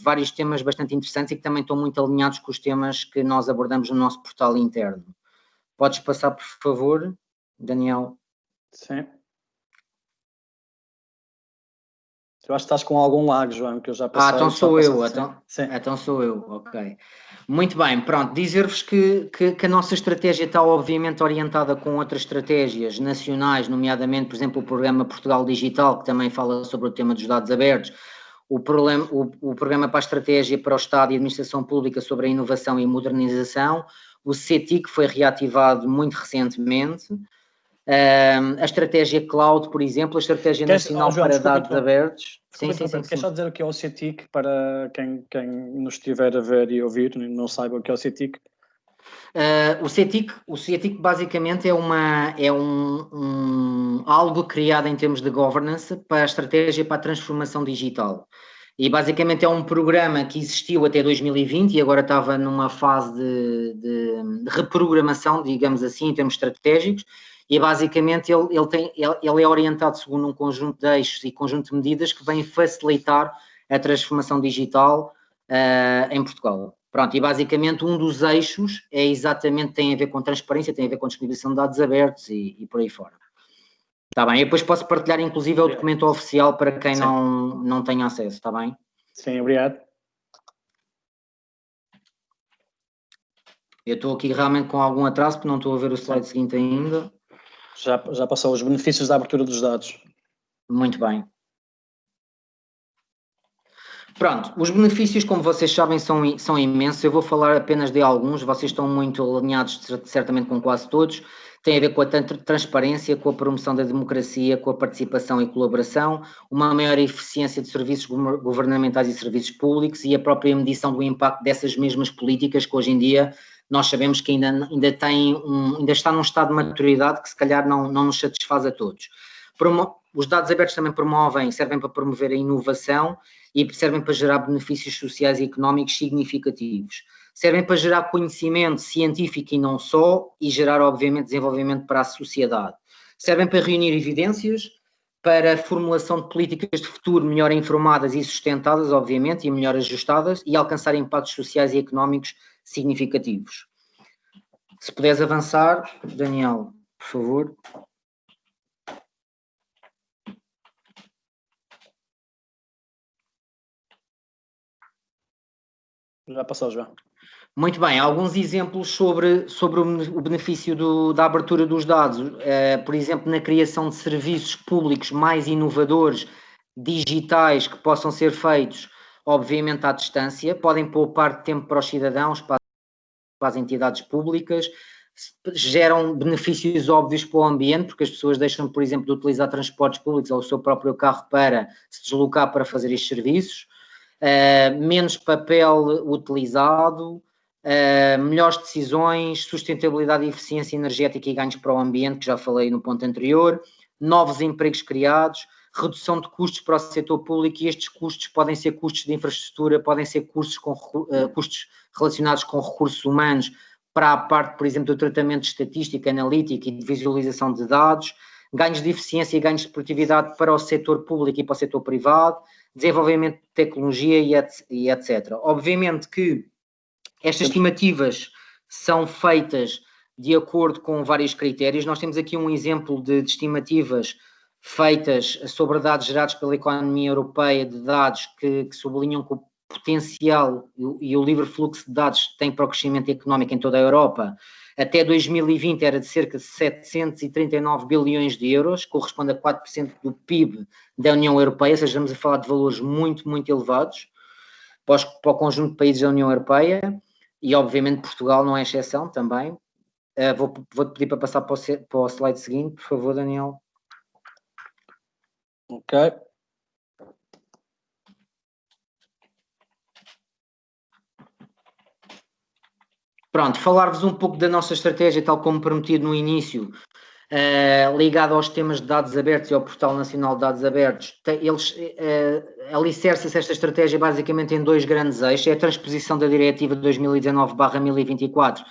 vários temas bastante interessantes e que também estão muito alinhados com os temas que nós abordamos no nosso portal interno. Podes passar, por favor, Daniel? Sim. Eu acho que estás com algum lag, João, que eu já passei. Então sou eu, Sim. Então sou eu, ok. Muito bem, pronto, dizer-vos que a nossa estratégia está obviamente orientada com outras estratégias nacionais, nomeadamente, por exemplo, o programa Portugal Digital, que também fala sobre o tema dos dados abertos, o programa para a estratégia para o Estado e a Administração Pública sobre a inovação e modernização, o CETIC foi reativado muito recentemente, a estratégia Cloud, por exemplo, a estratégia nacional João, para dados abertos. Sim. Queres só dizer o que é o CETIC para quem nos estiver a ver e ouvir e não saiba o que é o CETIC? O CETIC basicamente é algo criado em termos de governance para a estratégia para a transformação digital. E basicamente é um programa que existiu até 2020 e agora estava numa fase de reprogramação, digamos assim, em termos estratégicos, e basicamente ele é orientado segundo um conjunto de eixos e conjunto de medidas que vêm facilitar a transformação digital em Portugal. Pronto, e basicamente um dos eixos tem a ver com transparência, tem a ver com disponibilização de dados abertos e por aí fora. Está bem, eu depois posso partilhar inclusive o documento oficial para quem não tem acesso, está bem? Sim, obrigado. Eu estou aqui realmente com algum atraso porque não estou a ver o slide seguinte ainda. Já passou os benefícios da abertura dos dados. Muito bem. Pronto, os benefícios, como vocês sabem, são imensos. Eu vou falar apenas de alguns, vocês estão muito alinhados certamente com quase todos. Tem a ver com a transparência, com a promoção da democracia, com a participação e colaboração, uma maior eficiência de serviços governamentais e serviços públicos e a própria medição do impacto dessas mesmas políticas que hoje em dia nós sabemos que ainda está num estado de maturidade que se calhar não nos satisfaz a todos. Os dados abertos também servem para promover a inovação e servem para gerar benefícios sociais e económicos significativos. Servem para gerar conhecimento científico e não só, e gerar, obviamente, desenvolvimento para a sociedade. Servem para reunir evidências, para a formulação de políticas de futuro melhor informadas e sustentadas, obviamente, e melhor ajustadas, e alcançar impactos sociais e económicos significativos. Se puderes avançar, Daniel, por favor. Já passou, João. Muito bem, alguns exemplos sobre o benefício da abertura dos dados, por exemplo, na criação de serviços públicos mais inovadores, digitais, que possam ser feitos, obviamente, à distância, podem poupar tempo para os cidadãos, para as entidades públicas, geram benefícios óbvios para o ambiente, porque as pessoas deixam, por exemplo, de utilizar transportes públicos ou o seu próprio carro para se deslocar para fazer estes serviços, menos papel utilizado, melhores decisões, sustentabilidade e eficiência energética e ganhos para o ambiente, que já falei no ponto anterior, novos empregos criados, redução de custos para o setor público, e estes custos podem ser custos de infraestrutura, podem ser custos relacionados com recursos humanos, para a parte, por exemplo, do tratamento de estatística, analítica e de visualização de dados, ganhos de eficiência e ganhos de produtividade para o setor público e para o setor privado, desenvolvimento de tecnologia e etc. Obviamente que estas estimativas são feitas de acordo com vários critérios. Nós temos aqui um exemplo de estimativas feitas sobre dados gerados pela economia europeia, de dados que sublinham que o potencial e o livre fluxo de dados tem para o crescimento económico em toda a Europa. Até 2020 era de cerca de 739 bilhões de euros, corresponde a 4% do PIB da União Europeia, ou seja, estamos a falar de valores muito, muito elevados para o conjunto de países da União Europeia. E, obviamente, Portugal não é exceção também. Vou-te pedir para passar para o slide seguinte, por favor, Daniel. Ok. Pronto, falar-vos um pouco da nossa estratégia, tal como prometido no início, ligado aos temas de dados abertos e ao Portal Nacional de Dados Abertos. Alicerça-se esta estratégia basicamente em dois grandes eixos. É a transposição da Diretiva 2019/1024,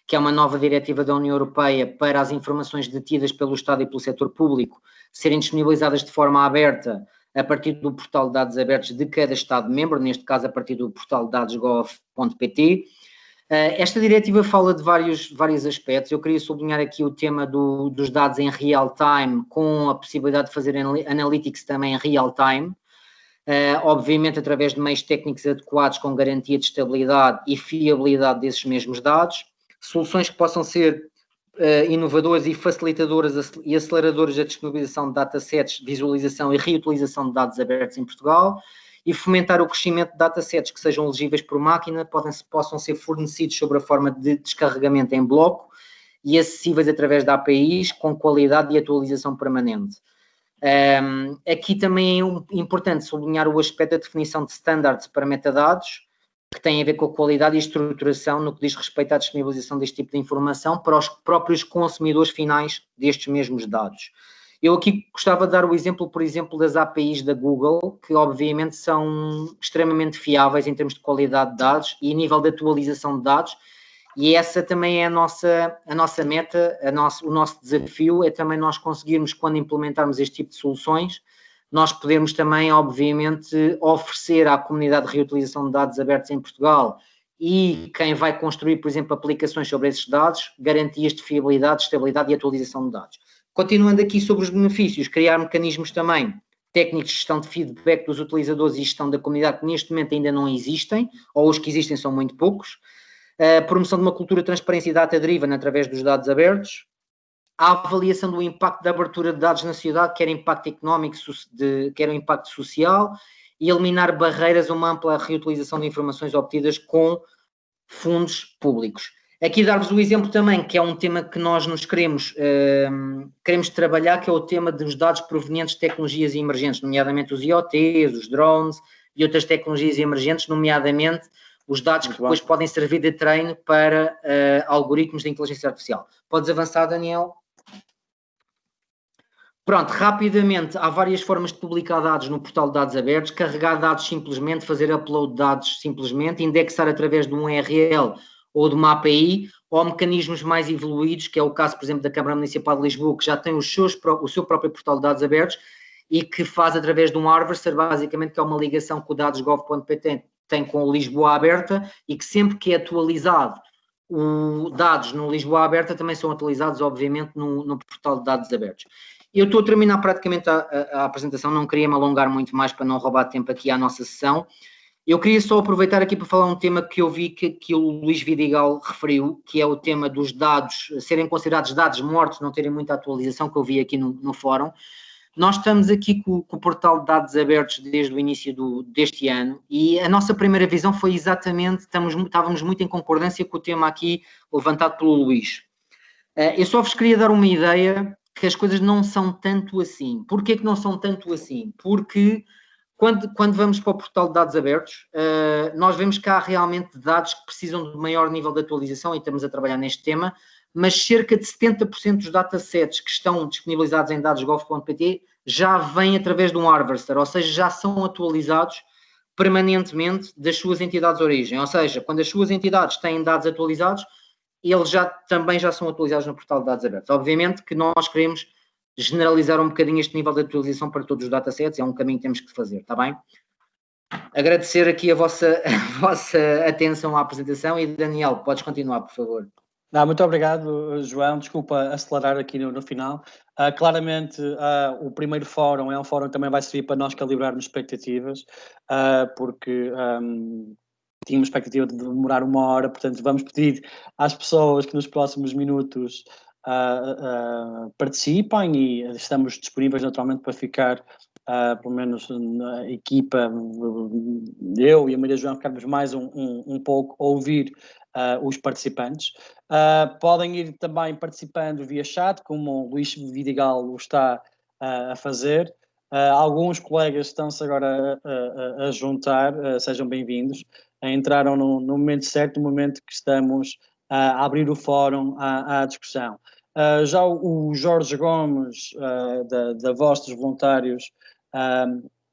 que é uma nova diretiva da União Europeia para as informações detidas pelo Estado e pelo setor público serem disponibilizadas de forma aberta a partir do portal de dados abertos de cada Estado-membro, neste caso a partir do portal de dados.gov.pt. Esta diretiva fala de vários aspectos. Eu queria sublinhar aqui o tema dos dados em real time, com a possibilidade de fazer analytics também em real time. obviamente através de meios técnicos adequados com garantia de estabilidade e fiabilidade desses mesmos dados, soluções que possam ser inovadoras e facilitadoras e aceleradoras da disponibilização de datasets, visualização e reutilização de dados abertos em Portugal, e fomentar o crescimento de datasets que sejam legíveis por máquina, possam ser fornecidos sob a forma de descarregamento em bloco e acessíveis através de APIs com qualidade e atualização permanente. Aqui também é importante sublinhar o aspecto da definição de standards para metadados, que tem a ver com a qualidade e estruturação no que diz respeito à disponibilização deste tipo de informação para os próprios consumidores finais destes mesmos dados. Eu aqui gostava de dar o exemplo, por exemplo, das APIs da Google, que obviamente são extremamente fiáveis em termos de qualidade de dados e nível de atualização de dados, e essa também é a nossa meta, o nosso desafio é também nós conseguirmos, quando implementarmos este tipo de soluções, nós podermos também, obviamente, oferecer à comunidade de reutilização de dados abertos em Portugal e quem vai construir, por exemplo, aplicações sobre esses dados, garantias de fiabilidade, estabilidade e atualização de dados. Continuando aqui sobre os benefícios, criar mecanismos também técnicos de gestão de feedback dos utilizadores e gestão da comunidade que neste momento ainda não existem, ou os que existem são muito poucos. A promoção de uma cultura de transparência e data-driven através dos dados abertos. A avaliação do impacto da abertura de dados na sociedade, quer impacto económico, quer o impacto social, e eliminar barreiras a uma ampla reutilização de informações obtidas com fundos públicos. Aqui dar-vos o exemplo também, que é um tema que nós nos queremos trabalhar, que é o tema dos dados provenientes de tecnologias emergentes, nomeadamente os IoTs, os drones e outras tecnologias emergentes, nomeadamente os dados que depois podem servir de treino para algoritmos de inteligência artificial. Podes avançar, Daniel? Pronto, rapidamente, há várias formas de publicar dados no portal de dados abertos, carregar dados simplesmente, fazer upload de dados simplesmente, indexar através de um URL ou de uma API, ou mecanismos mais evoluídos, que é o caso, por exemplo, da Câmara Municipal de Lisboa, que já tem o seu próprio portal de dados abertos e que faz através de um harvester, basicamente, que é uma ligação que o dados.gov.pt tem com o Lisboa Aberta e que sempre que é atualizado dados no Lisboa Aberta também são atualizados, obviamente, no portal de dados abertos. Eu estou a terminar praticamente a apresentação, não queria me alongar muito mais para não roubar tempo aqui à nossa sessão. Eu queria só aproveitar aqui para falar um tema que eu vi que o Luís Vidigal referiu, que é o tema dos dados serem considerados dados mortos, não terem muita atualização, que eu vi aqui no fórum. Nós estamos aqui com o portal de dados abertos desde o início deste ano e a nossa primeira visão foi exatamente, estávamos muito em concordância com o tema aqui levantado pelo Luís. Eu só vos queria dar uma ideia que as coisas não são tanto assim. Porquê que não são tanto assim? Porque quando vamos para o portal de dados abertos, nós vemos que há realmente dados que precisam de maior nível de atualização e estamos a trabalhar neste tema, mas cerca de 70% dos datasets que estão disponibilizados em dados.gov.pt já vêm através de um harvester, ou seja, já são atualizados permanentemente das suas entidades de origem. Ou seja, quando as suas entidades têm dados atualizados, eles também já são atualizados no portal de dados abertos. Obviamente que nós queremos generalizar um bocadinho este nível de atualização para todos os datasets, é um caminho que temos que fazer, está bem? Agradecer aqui a vossa atenção à apresentação e, Daniel, podes continuar, por favor. Muito obrigado, João. Desculpa acelerar aqui no final. Claramente, o primeiro fórum é um fórum que também vai servir para nós calibrarmos expectativas, porque tínhamos expectativa de demorar 1 hora, portanto vamos pedir às pessoas que nos próximos minutos participem e estamos disponíveis naturalmente para ficar, pelo menos na equipa, eu e a Maria João, ficarmos mais um pouco a ouvir os participantes. Podem ir também participando via chat, como o Luís Vidigal o está a fazer. Alguns colegas estão-se agora a juntar, sejam bem-vindos. Entraram no momento certo, no momento que estamos a abrir o fórum à discussão. Já o Jorge Gomes, da Voz dos Voluntários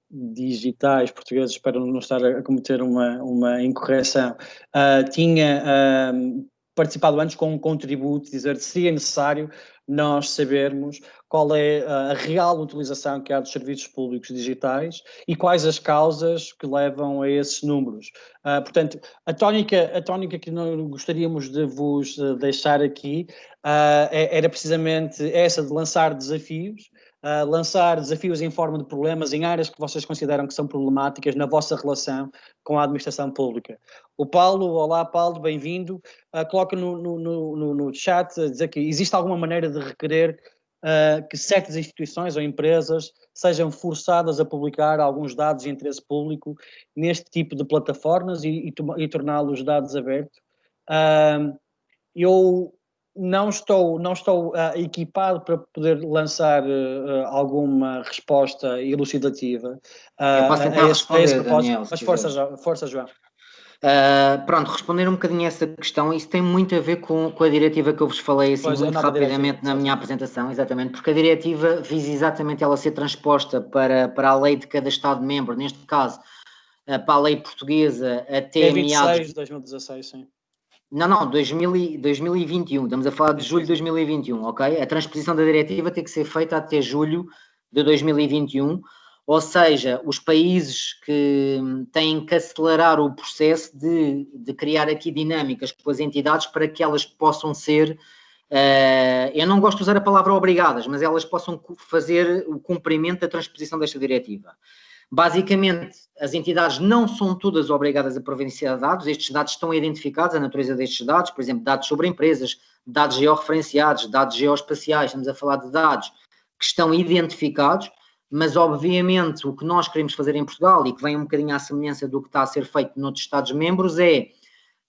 Digitais Portugueses, espero não estar a cometer uma incorreção, tinha participado antes com um contributo, dizer que seria necessário nós sabermos qual é a real utilização que há dos serviços públicos digitais e quais as causas que levam a esses números. Portanto, a tónica que nós gostaríamos de vos deixar aqui era precisamente essa de lançar desafios lançar desafios em forma de problemas em áreas que vocês consideram que são problemáticas na vossa relação com a administração pública. O Paulo, olá Paulo, bem-vindo. Coloca no chat a dizer que existe alguma maneira de requerer que certas instituições ou empresas sejam forçadas a publicar alguns dados de interesse público neste tipo de plataformas e torná-los dados abertos. Eu não estou equipado para poder lançar alguma resposta elucidativa Eu posso tentar responder, Daniel, mas força, João. Pronto, responder um bocadinho a essa questão, isso tem muito a ver com a diretiva que eu vos falei assim muito rapidamente na minha apresentação, exatamente, porque a diretiva visa exatamente ela ser transposta para a lei de cada Estado-membro, neste caso, para a lei portuguesa até meados de 2016, sim. Não, 2021, estamos a falar de julho de 2021, ok? A transposição da diretiva tem que ser feita até julho de 2021, ou seja, os países que têm que acelerar o processo de criar aqui dinâmicas com as entidades para que elas possam ser, eu não gosto de usar a palavra obrigadas, mas elas possam fazer o cumprimento da transposição desta diretiva. Basicamente, as entidades não são todas obrigadas a providenciar dados, estes dados estão identificados, a natureza destes dados, por exemplo, dados sobre empresas, dados georreferenciados, dados geoespaciais, estamos a falar de dados que estão identificados, mas obviamente o que nós queremos fazer em Portugal e que vem um bocadinho à semelhança do que está a ser feito noutros Estados-membros é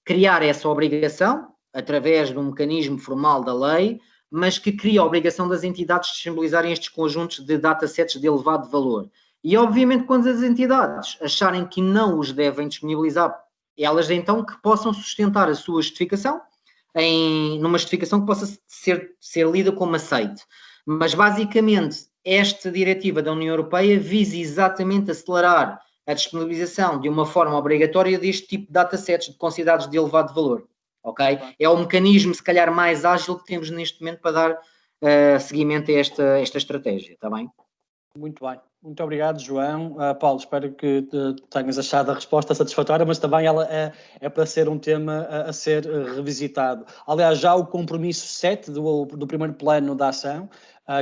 criar essa obrigação, através de um mecanismo formal da lei, mas que cria a obrigação das entidades de disponibilizarem estes conjuntos de datasets de elevado valor. E, obviamente, quando as entidades acharem que não os devem disponibilizar, elas então que possam sustentar a sua justificação numa justificação que possa ser lida como aceite. Mas, basicamente, esta diretiva da União Europeia visa exatamente acelerar a disponibilização de uma forma obrigatória deste tipo de datasets considerados de elevado valor. Ok? É o mecanismo, se calhar, mais ágil que temos neste momento para dar seguimento a esta estratégia. Está bem? Muito bem. Muito obrigado, João. Paulo, espero que tenhas achado a resposta satisfatória, mas também ela é para ser um tema a ser revisitado. Aliás, já o compromisso 7 do primeiro plano de ação,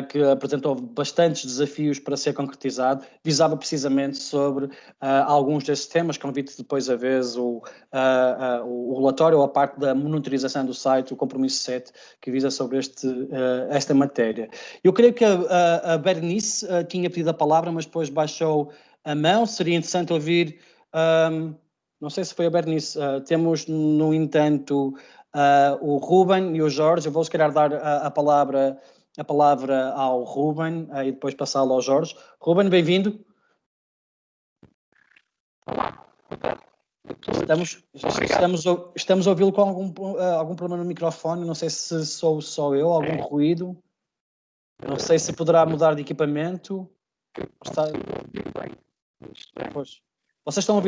que apresentou bastantes desafios para ser concretizado, visava precisamente sobre alguns desses temas. Convido depois a ver o relatório ou a parte da monitorização do site, o compromisso 7, que visa sobre esta matéria. Eu creio que a Bernice tinha pedido a palavra, mas depois baixou a mão. Seria interessante ouvir, não sei se foi a Bernice, temos, no entanto, o Ruben e o Jorge. Eu vou, se calhar, dar a palavra ao Ruben e depois passá-lo ao Jorge. Ruben, bem-vindo. Olá. Estamos a ouvi-lo com algum problema no microfone. Não sei se sou só eu, algum ruído. Não sei se poderá mudar de equipamento. Pois. Vocês estão a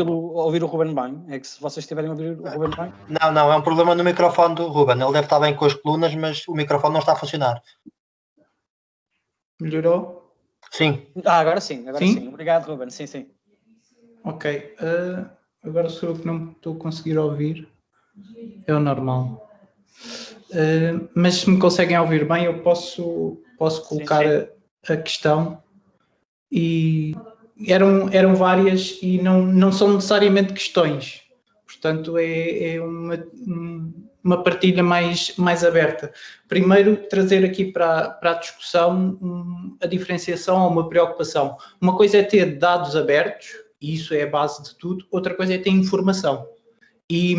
ouvir o Ruben bem? É que se vocês estiverem a ouvir o Ruben bem? Não, é um problema no microfone do Ruben. Ele deve estar bem com as colunas, mas o microfone não está a funcionar. Melhorou? Sim. Agora sim. Obrigado, Ruben. Sim. Ok. Agora sou eu que não estou a conseguir ouvir. É o normal. Mas se me conseguem ouvir bem, eu posso colocar a questão. E eram várias e não são necessariamente questões. Portanto, é uma partilha mais aberta. Primeiro, trazer aqui para a discussão a diferenciação ou uma preocupação. Uma coisa é ter dados abertos, e isso é a base de tudo. Outra coisa é ter informação. E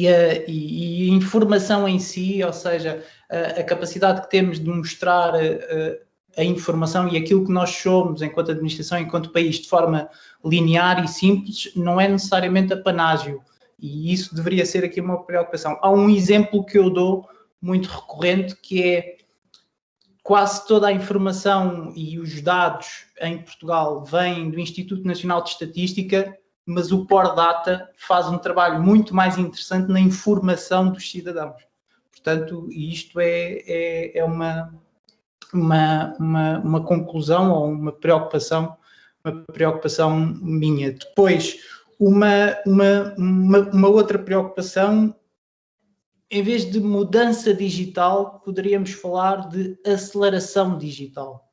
a informação em si, ou seja, a capacidade que temos de mostrar a informação e aquilo que nós somos enquanto administração, enquanto país, de forma linear e simples, não é necessariamente apanágio. E isso deveria ser aqui uma preocupação. Há um exemplo que eu dou muito recorrente, que é quase toda a informação e os dados em Portugal vêm do Instituto Nacional de Estatística, mas o Pordata faz um trabalho muito mais interessante na informação dos cidadãos. Portanto, isto é uma conclusão ou uma preocupação minha. Depois, uma outra preocupação, em vez de mudança digital, poderíamos falar de aceleração digital.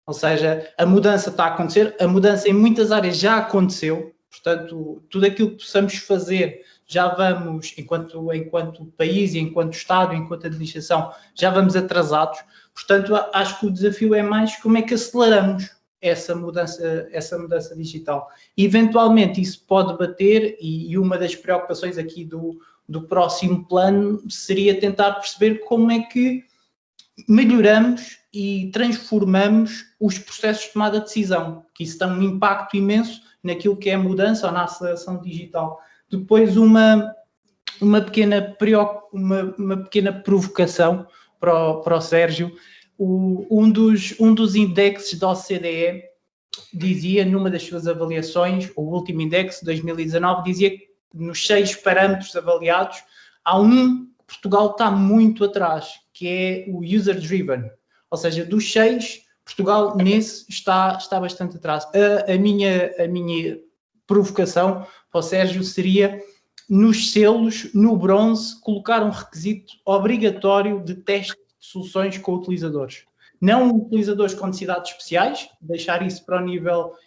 Ou seja, a mudança está a acontecer, a mudança em muitas áreas já aconteceu, portanto, tudo aquilo que possamos fazer, já vamos, enquanto país, enquanto Estado, enquanto administração, já vamos atrasados. Portanto, acho que o desafio é mais como é que aceleramos essa mudança digital. E, eventualmente, isso pode bater, e uma das preocupações aqui do próximo plano seria tentar perceber como é que melhoramos e transformamos os processos de tomada de decisão, que isso tem um impacto imenso naquilo que é a mudança ou na aceleração digital. Depois, uma pequena provocação para o Sérgio. Um dos indexes da OCDE dizia, numa das suas avaliações, o último index de 2019, dizia que nos 6 parâmetros avaliados, há que Portugal está muito atrás, que é o user-driven. Ou seja, dos 6, Portugal nesse está bastante atrás. A minha provocação para o Sérgio seria, nos selos, no bronze, colocar um requisito obrigatório de teste de soluções com utilizadores. Não utilizadores com necessidades especiais,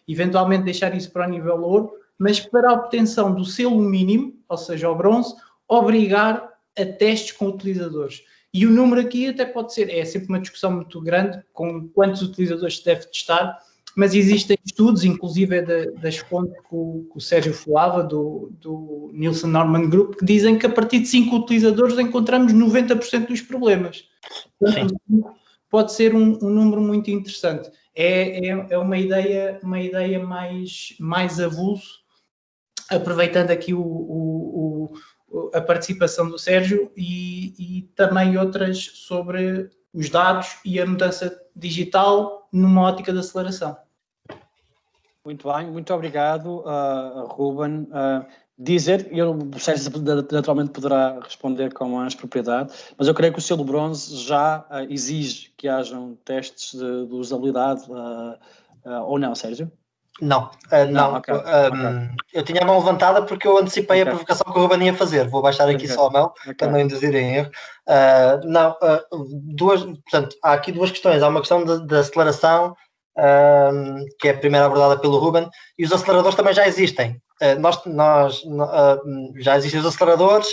eventualmente deixar isso para o nível ouro, mas para a obtenção do selo mínimo, ou seja, o bronze, obrigar a testes com utilizadores. E o número aqui até pode ser, é sempre uma discussão muito grande, com quantos utilizadores se deve testar, mas existem estudos, inclusive das fontes que o Sérgio falava, do Nielsen Norman Group, que dizem que a partir de 5 utilizadores encontramos 90% dos problemas. Portanto, pode ser um número muito interessante. É uma ideia mais avulso, aproveitando aqui a participação do Sérgio e também outras sobre os dados e a mudança digital numa ótica de aceleração. Muito bem, muito obrigado, Ruben. O Sérgio naturalmente poderá responder com mais propriedade, mas eu creio que o selo bronze já exige que hajam testes de usabilidade, ou não, Sérgio? Não. Okay. Eu tinha a mão levantada porque eu antecipei a provocação que o Ruben ia fazer. Vou baixar aqui só a mão, para não induzir em erro. Portanto, há aqui 2 questões. Há uma questão de aceleração, que é a primeira abordada pelo Ruben, e os aceleradores também já existem. Já existem os aceleradores,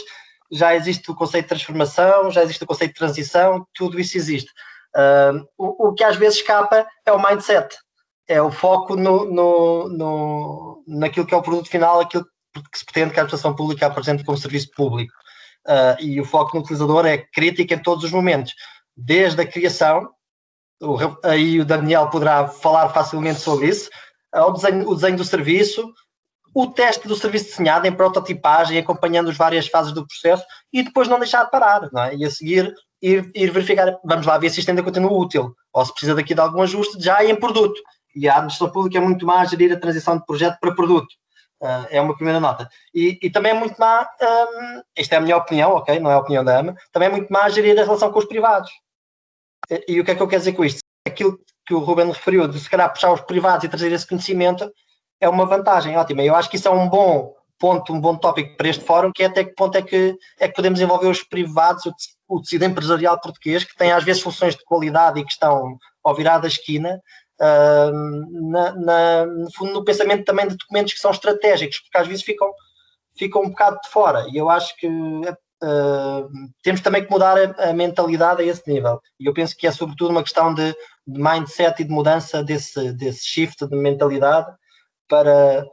já existe o conceito de transformação, já existe o conceito de transição, tudo isso existe. O que às vezes escapa é o mindset. É o foco naquilo que é o produto final, aquilo que se pretende que a administração pública apresente como serviço público. E o foco no utilizador é crítico em todos os momentos, desde a criação, aí o Daniel poderá falar facilmente sobre isso, o desenho do serviço, o teste do serviço desenhado em prototipagem, acompanhando as várias fases do processo, e depois não deixar de parar, não é? E a seguir ir verificar, vamos lá ver se isto ainda continua útil, ou se precisa daqui de algum ajuste já em produto. E a administração pública é muito má a gerir a transição de projeto para produto. É uma primeira nota. E também é muito má, esta é a minha opinião, ok? Não é a opinião da AMA, também é muito má a gerir a relação com os privados. E o que é que eu quero dizer com isto? Aquilo que o Ruben referiu, de se calhar puxar os privados e trazer esse conhecimento, é uma vantagem ótima. Eu acho que isso é um bom ponto, um bom tópico para este fórum, que é até que ponto é que podemos envolver os privados, o tecido empresarial português, que tem às vezes soluções de qualidade e que estão ao virar da esquina, no fundo, no pensamento também de documentos que são estratégicos, porque às vezes ficam um bocado de fora, e eu acho que temos também que mudar a mentalidade a esse nível, e eu penso que é sobretudo uma questão de mindset e de mudança desse shift de mentalidade, para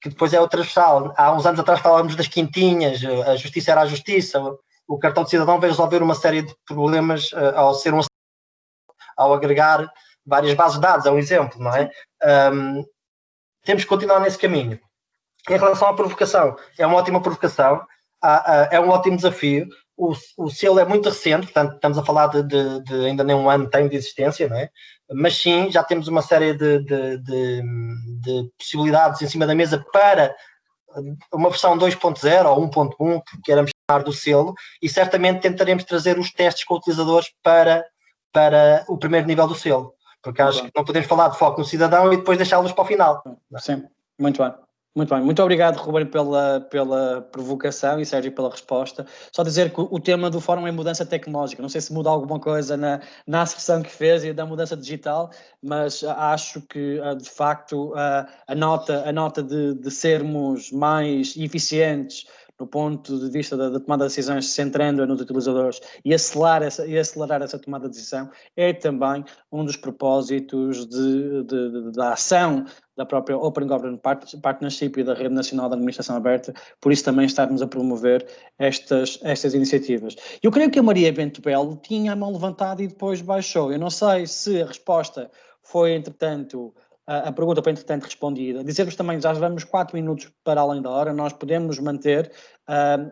que depois é o transversal. Há uns anos atrás falávamos das quintinhas, a justiça era a justiça, o cartão de cidadão veio resolver uma série de problemas ao agregar várias bases de dados, é um exemplo, não é? Temos que continuar nesse caminho. Em relação à provocação, é uma ótima provocação, é um ótimo desafio. O selo é muito recente, portanto, estamos a falar de ainda nem um ano tem de existência, não é? Mas sim, já temos uma série de possibilidades em cima da mesa para uma versão 2.0 ou 1.1, que queiramos chamar do selo, e certamente tentaremos trazer os testes com utilizadores para o primeiro nível do selo. Porque acho que não podemos falar de foco no cidadão e depois deixá-los para o final. Sim, muito bem. Muito bem, muito obrigado, Ruben, pela provocação e Sérgio pela resposta. Só dizer que o tema do fórum é mudança tecnológica. Não sei se muda alguma coisa na asserção que fez e da mudança digital, mas acho que, de facto, a nota de sermos mais eficientes no ponto de vista da tomada de decisões, centrando-a nos utilizadores e acelerar essa tomada de decisão, é também um dos propósitos da ação da própria Open Government Partnership e da Rede Nacional de Administração Aberta, por isso também estarmos a promover estas iniciativas. Eu creio que a Maria Bento Belo tinha a mão levantada e depois baixou. Eu não sei se a resposta foi, entretanto, a pergunta foi, entretanto, respondida. Dizer-vos também, já vamos 4 minutos para além da hora, nós podemos manter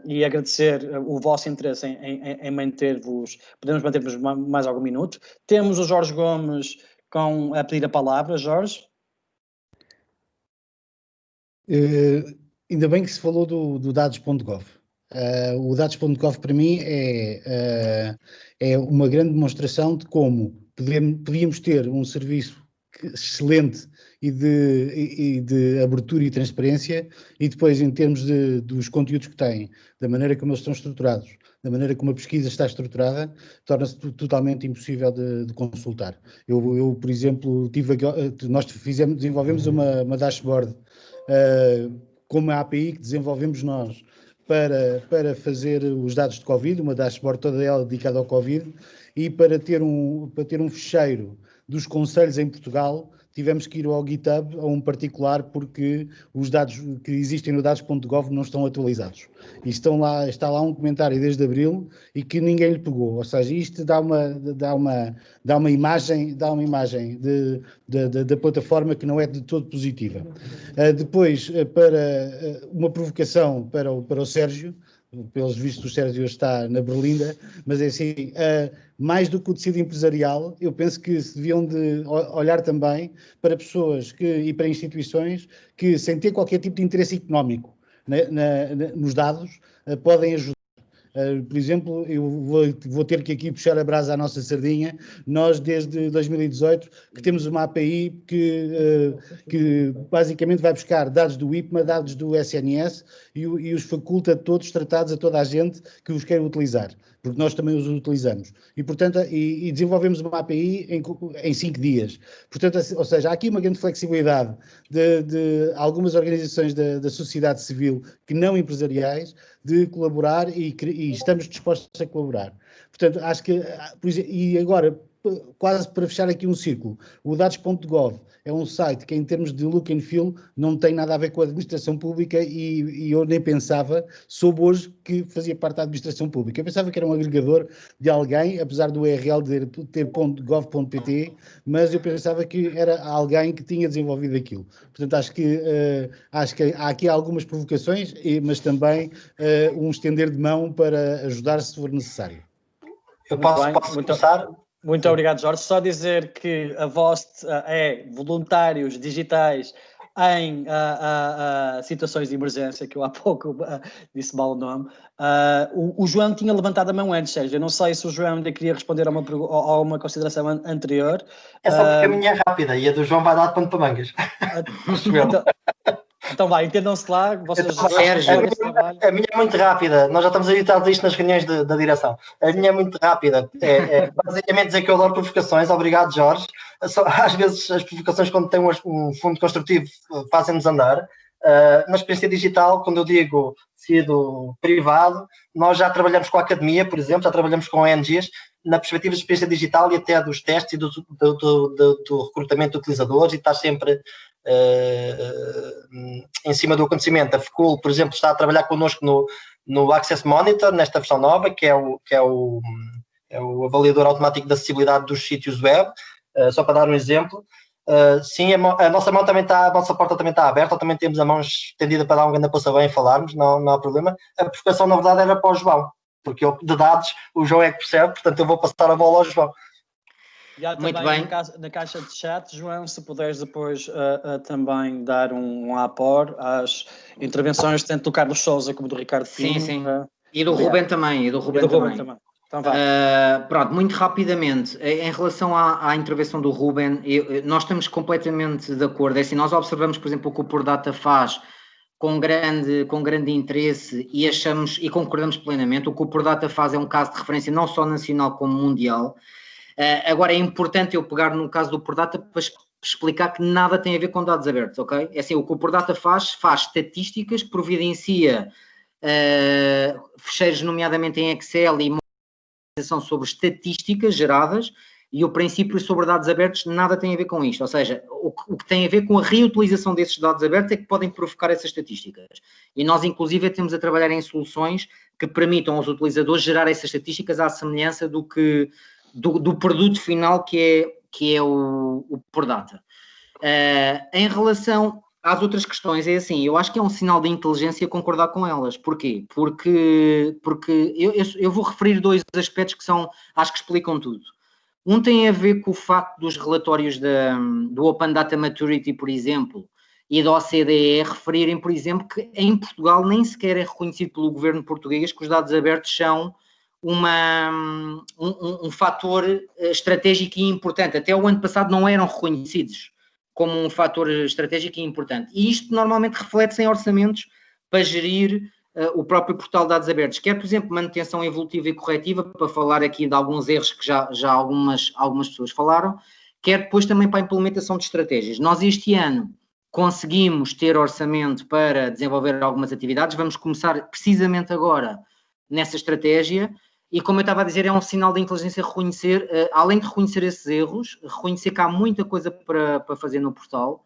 e agradecer o vosso interesse em manter-vos, podemos manter-vos mais algum minuto. Temos o Jorge Gomes a pedir a palavra. Jorge? Ainda bem que se falou do dados.gov. O dados.gov para mim é uma grande demonstração de como podíamos ter um serviço excelente e de abertura e transparência, e depois em termos dos conteúdos que têm, da maneira como eles estão estruturados, da maneira como a pesquisa está estruturada, torna-se totalmente impossível de consultar. Eu, por exemplo, nós desenvolvemos uma dashboard com uma API que desenvolvemos nós para fazer os dados de Covid, uma dashboard toda ela dedicada ao Covid, e para ter um fecheiro dos conselhos em Portugal, tivemos que ir ao GitHub, a um particular, porque os dados que existem no dados.gov não estão atualizados. E está lá um comentário desde abril e que ninguém lhe pegou. Ou seja, isto dá uma imagem da plataforma que não é de todo positiva. Depois, para uma provocação para o Sérgio, pelos vistos o Sérgio está na Berlinda, mas é assim, mais do que o tecido empresarial, eu penso que se deviam de olhar também para pessoas e para instituições que, sem ter qualquer tipo de interesse económico nos dados, podem ajudar. Por exemplo, eu vou ter que aqui puxar a brasa à nossa sardinha. Nós, desde 2018, que temos uma API que basicamente vai buscar dados do IPMA, dados do SNS e os faculta todos tratados a toda a gente que os queira utilizar, porque nós também os utilizamos. E, portanto, e desenvolvemos uma API em 5 dias. Portanto, ou seja, há aqui uma grande flexibilidade de algumas organizações da sociedade civil que não empresariais de colaborar e estamos dispostos a colaborar. Portanto, acho que, e agora, quase para fechar aqui um círculo, o dados.gov é um site que, em termos de look and feel, não tem nada a ver com a administração pública e eu nem pensava, soube hoje que fazia parte da administração pública. Eu pensava que era um agregador de alguém, apesar do URL ter .gov.pt, mas eu pensava que era alguém que tinha desenvolvido aquilo. Portanto, acho que há aqui algumas provocações, mas também um estender de mão para ajudar se for necessário. Eu posso começar? Muito obrigado, Jorge. Só dizer que a VOST é voluntários digitais em situações de emergência, que eu há pouco disse mal o nome. O João tinha levantado a mão antes, Sérgio. Eu não sei se o João ainda queria responder a uma consideração anterior. É só porque a minha é rápida e a do João vai dar de pano para mangas. Então vai, entendam-se lá, vocês... A minha é muito rápida, nós já estamos habituados a isto nas reuniões da direção. A minha é muito rápida, é basicamente dizer que eu adoro provocações, obrigado Jorge. Às vezes as provocações, quando têm um fundo construtivo, fazem-nos andar. Na experiência digital, quando eu digo sido privado, nós já trabalhamos com a academia, por exemplo, já trabalhamos com ONGs, na perspectiva de experiência digital e até dos testes e do recrutamento de utilizadores, e está sempre em cima do acontecimento. A FCUL, por exemplo, está a trabalhar connosco no Access Monitor, nesta versão nova, que é o avaliador automático da acessibilidade dos sítios web, só para dar um exemplo. Sim, a nossa porta também está aberta, também temos a mão estendida para dar um grande passo bem e falarmos, não há problema. A provocação, na verdade, era para o João, porque de dados o João é que percebe, portanto eu vou passar a bola ao João. Muito bem. Na caixa de chat, João, se puderes depois também dar um apor às intervenções, tanto do Carlos Sousa como do Ricardo Pinho. Sim. E do Ruben também. Também. Então, pronto, muito rapidamente, em relação à intervenção do Ruben, nós estamos completamente de acordo. É assim, nós observamos, por exemplo, o que o Por Data faz com grande interesse e achamos e concordamos plenamente. O que o Pordata faz é um caso de referência não só nacional como mundial. Agora é importante eu pegar no caso do Pordata para explicar que nada tem a ver com dados abertos, ok? É assim, o que o Pordata faz estatísticas, providencia fecheiros nomeadamente em Excel e são sobre estatísticas geradas, e o princípio sobre dados abertos nada tem a ver com isto, ou seja, o que tem a ver com a reutilização desses dados abertos é que podem provocar essas estatísticas. E nós, inclusive, temos a trabalhar em soluções que permitam aos utilizadores gerar essas estatísticas à semelhança do produto final que é o Pordata. Em relação às outras questões, é assim, eu acho que é um sinal de inteligência concordar com elas. Porquê? Porque eu vou referir 2 aspectos que acho que explicam tudo. Um tem a ver com o facto dos relatórios do Open Data Maturity, por exemplo, e da OCDE referirem, por exemplo, que em Portugal nem sequer é reconhecido pelo governo português que os dados abertos são um fator estratégico e importante. Até o ano passado não eram reconhecidos como um fator estratégico e importante. E isto normalmente reflete-se em orçamentos para gerir o próprio portal de dados abertos, quer, por exemplo, manutenção evolutiva e corretiva, para falar aqui de alguns erros que já algumas pessoas falaram, quer depois também para a implementação de estratégias. Nós este ano conseguimos ter orçamento para desenvolver algumas atividades, vamos começar precisamente agora nessa estratégia, e como eu estava a dizer, é um sinal de inteligência reconhecer, além de reconhecer esses erros, reconhecer que há muita coisa para fazer no portal,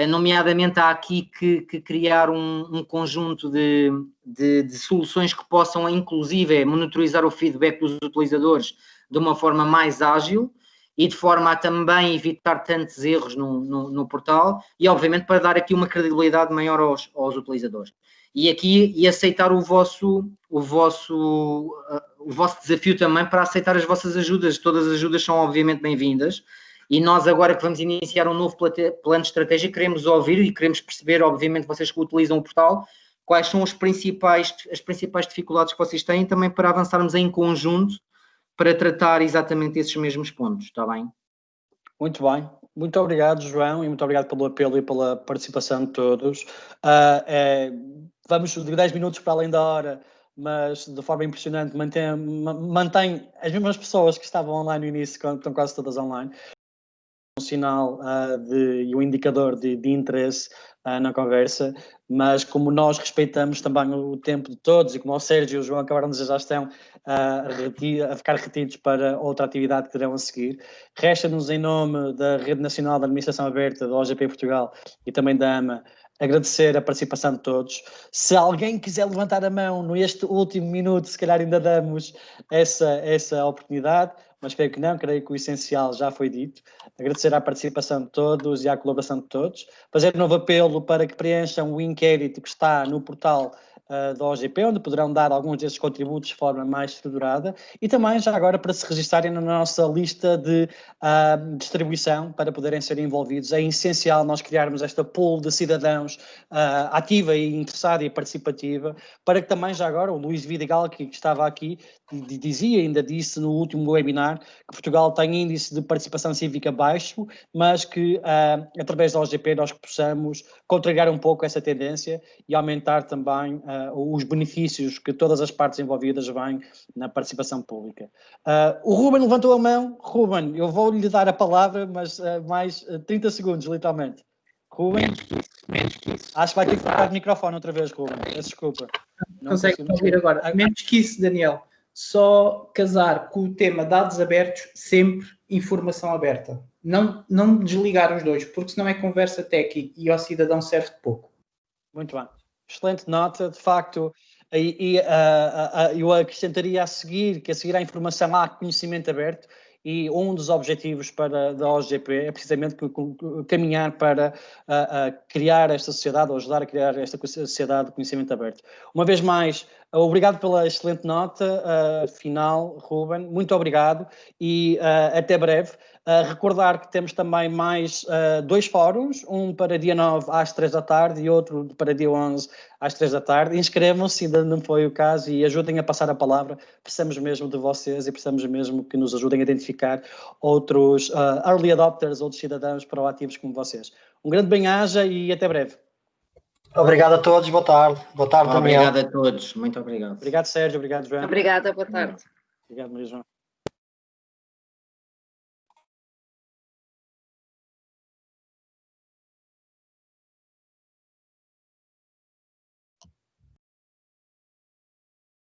nomeadamente há aqui que criar um conjunto de soluções que possam, inclusive, monitorizar o feedback dos utilizadores de uma forma mais ágil e de forma a também evitar tantos erros no portal e, obviamente, para dar aqui uma credibilidade maior aos utilizadores. E aceitar o vosso desafio também para aceitar as vossas ajudas. Todas as ajudas são, obviamente, bem-vindas. E nós agora que vamos iniciar um novo plano de estratégia, queremos ouvir e queremos perceber, obviamente, vocês que utilizam o portal, quais são as principais dificuldades que vocês têm também para avançarmos em conjunto para tratar exatamente esses mesmos pontos, está bem? Muito bem. Muito obrigado, João, e muito obrigado pelo apelo e pela participação de todos. Vamos de 10 minutos para além da hora, mas de forma impressionante mantém as mesmas pessoas que estavam online no início, estão quase todas online. Um sinal e um indicador de interesse na conversa, mas como nós respeitamos também o tempo de todos, e como o Sérgio e o João acabaram de dizer, já estão a ficar retidos para outra atividade que terão a seguir, resta-nos, em nome da Rede Nacional de Administração Aberta, da OGP Portugal e também da AMA, agradecer a participação de todos. Se alguém quiser levantar a mão neste último minuto, se calhar ainda damos essa oportunidade, mas creio que não, creio que o essencial já foi dito. Agradecer à participação de todos e à colaboração de todos. Fazer um novo apelo para que preencham o inquérito que está no portal da OGP, onde poderão dar alguns desses contributos de forma mais estruturada, e também já agora para se registarem na nossa lista de distribuição para poderem ser envolvidos. É essencial nós criarmos esta pool de cidadãos ativa e interessada e participativa, para que também já agora o Luís Vidigal, que estava aqui, ainda disse no último webinar, que Portugal tem índice de participação cívica baixo, mas que através da OGP nós possamos contrariar um pouco essa tendência e aumentar também os benefícios que todas as partes envolvidas vêm na participação pública. O Ruben levantou a mão. Ruben, eu vou-lhe dar a palavra, mas mais 30 segundos, literalmente. Ruben? Menos que isso. Acho que vai ter que trocar o microfone outra vez, Ruben. Desculpa. Consegue ouvir agora. Menos que isso, Daniel. Só casar com o tema dados abertos, sempre informação aberta. Não desligar os dois, porque senão é conversa técnica e ao cidadão serve de pouco. Muito bem. Excelente nota, de facto, eu acrescentaria a seguir à informação há conhecimento aberto, e um dos objetivos da OGP é precisamente caminhar para criar esta sociedade, ou ajudar a criar esta sociedade de conhecimento aberto. Uma vez mais, obrigado pela excelente nota final, Ruben, muito obrigado e até breve. Recordar que temos também mais 2 fóruns, um para dia 9 às 3 da tarde e outro para dia 11 às 3 da tarde. Inscrevam-se, se ainda não foi o caso, e ajudem a passar a palavra. Precisamos mesmo de vocês e precisamos mesmo que nos ajudem a identificar outros early adopters, outros cidadãos proativos como vocês. Um grande bem-aja e até breve. Obrigado a todos, boa tarde. Boa tarde, Daniel. Obrigado a todos, muito obrigado. Obrigado, Sérgio. Obrigado, João. Obrigada, boa tarde. Obrigado, Maria João.